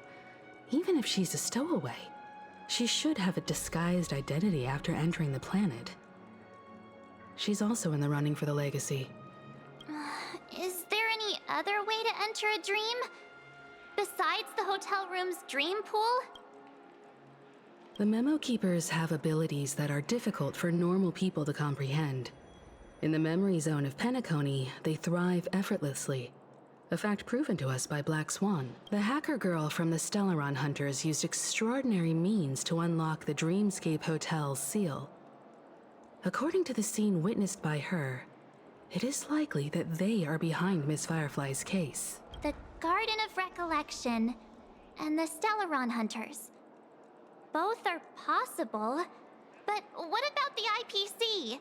Even if she's a stowaway, she should have a disguised identity after entering the planet. She's also in the running for the legacy. Is there any other way to enter a dream? Besides the hotel room's dream pool? The Memo Keepers have abilities that are difficult for normal people to comprehend. In the memory zone of Penacony, they thrive effortlessly. A fact proven to us by Black Swan. The hacker girl from the Stellaron Hunters used extraordinary means to unlock the Dreamscape Hotel's seal. According to the scene witnessed by her, it is likely that they are behind Miss Firefly's case. The Garden of Recollection and the Stellaron Hunters. Both are possible, but what about the IPC?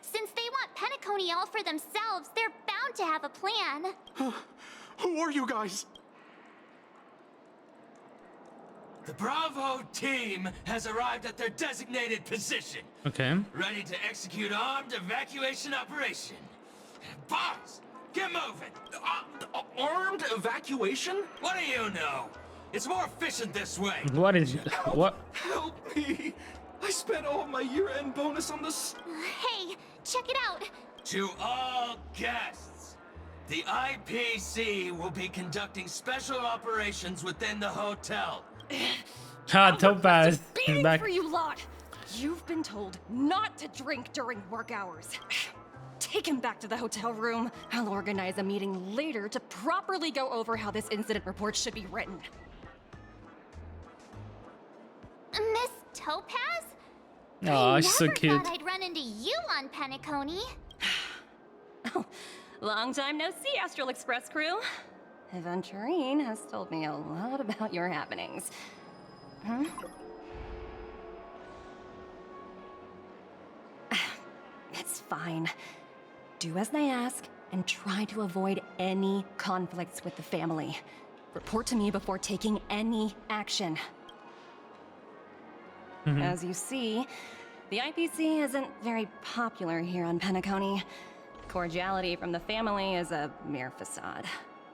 Since they want Penacony all for themselves, they're bound to have a plan. Who are you guys? The Bravo team has arrived at their designated position. Okay. Ready to execute armed evacuation operation. Boss, get moving. Armed evacuation? What do you know? It's more efficient this way. What is what? Help me! I spent all my year-end bonus on this. Hey, check it out. To all guests, the IPC will be conducting special operations within the hotel. Topaz is back. For you lot. You've been told not to drink during work hours. Take him back to the hotel room. I'll organize a meeting later to properly go over how this incident report should be written. Miss Topaz? Oh, she's so I cute. never thought I'd run into you on Penacony. Oh, long time no see, Astral Express crew. Aventurine has told me a lot about your happenings. Huh? It's fine. Do as they ask and try to avoid any conflicts with the family. Report to me before taking any action. As you see, the IPC isn't very popular here on Penacony. Cordiality from the family is a mere facade.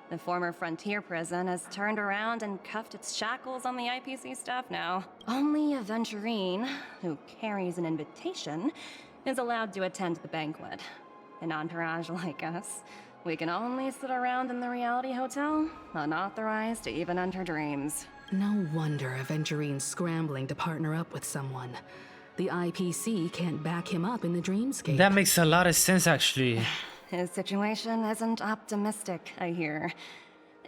The former frontier prison has turned around and cuffed its shackles on the IPC staff now. Only Aventurine, who carries an invitation, is allowed to attend the banquet. An entourage like us, we can only sit around in the reality hotel, unauthorized to even enter dreams. No wonder Aventurine's scrambling to partner up with someone. The IPC can't back him up in the dreamscape. That makes a lot of sense, actually. His situation isn't optimistic, I hear.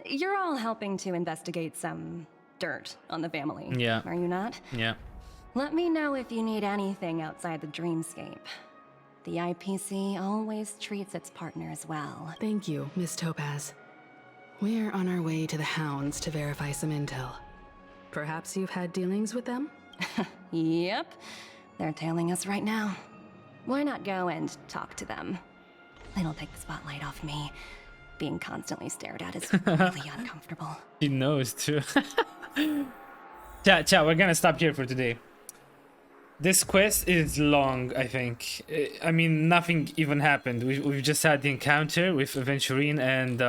You're all helping to investigate some dirt on the family, Yeah. are you not? Yeah. Let me know if you need anything outside the dreamscape. The IPC always treats its partners well. Thank you, Miss Topaz. We're on our way to the Hounds to verify some intel. Perhaps you've had dealings with them? Yep. They're tailing us right now. Why not go and talk to them? It'll take the spotlight off me. Being constantly stared at is really uncomfortable. She knows too. Chat, we're gonna stop here for today. This quest is long, I think. I mean, nothing even happened. We've just had the encounter with Aventurine and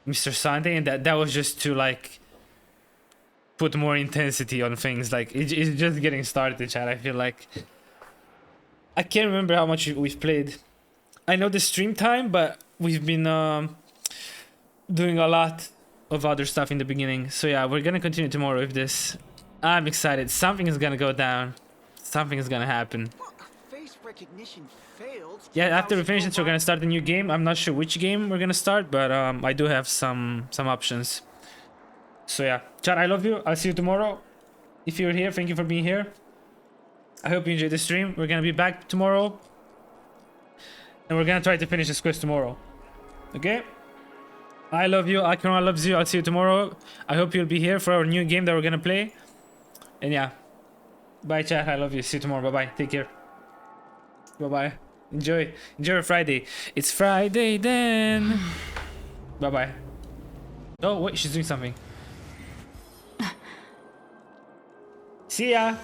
Mr.Sunday, and that was just to like put more intensity on things. Like it's just getting started, chat. I feel like I can't remember how much we've played. I know the stream time, but we've been doing a lot of other stuff in the beginning. So yeah, we're gonna continue tomorrow with this. I'm excited. Something is gonna go down. Something is gonna happen. Face recognition failed. Yeah, after we finish this, we're gonna start a new game. I'm not sure which game we're gonna start, but I do have some options. So yeah, chat, I love you. I'll see you tomorrow. If you're here, thank you for being here. I hope you enjoyed the stream. We're gonna be back tomorrow, and we're gonna try to finish this quest tomorrow. Okay? I love you. ACHERON loves you. I'll see you tomorrow. I hope you'll be here for our new game that we're gonna play. And yeah, bye chat, I love you. See you tomorrow. Bye bye. Take care. Bye bye. Enjoy your Friday. It's Friday then. Bye bye. Oh wait, she's doing something. See ya.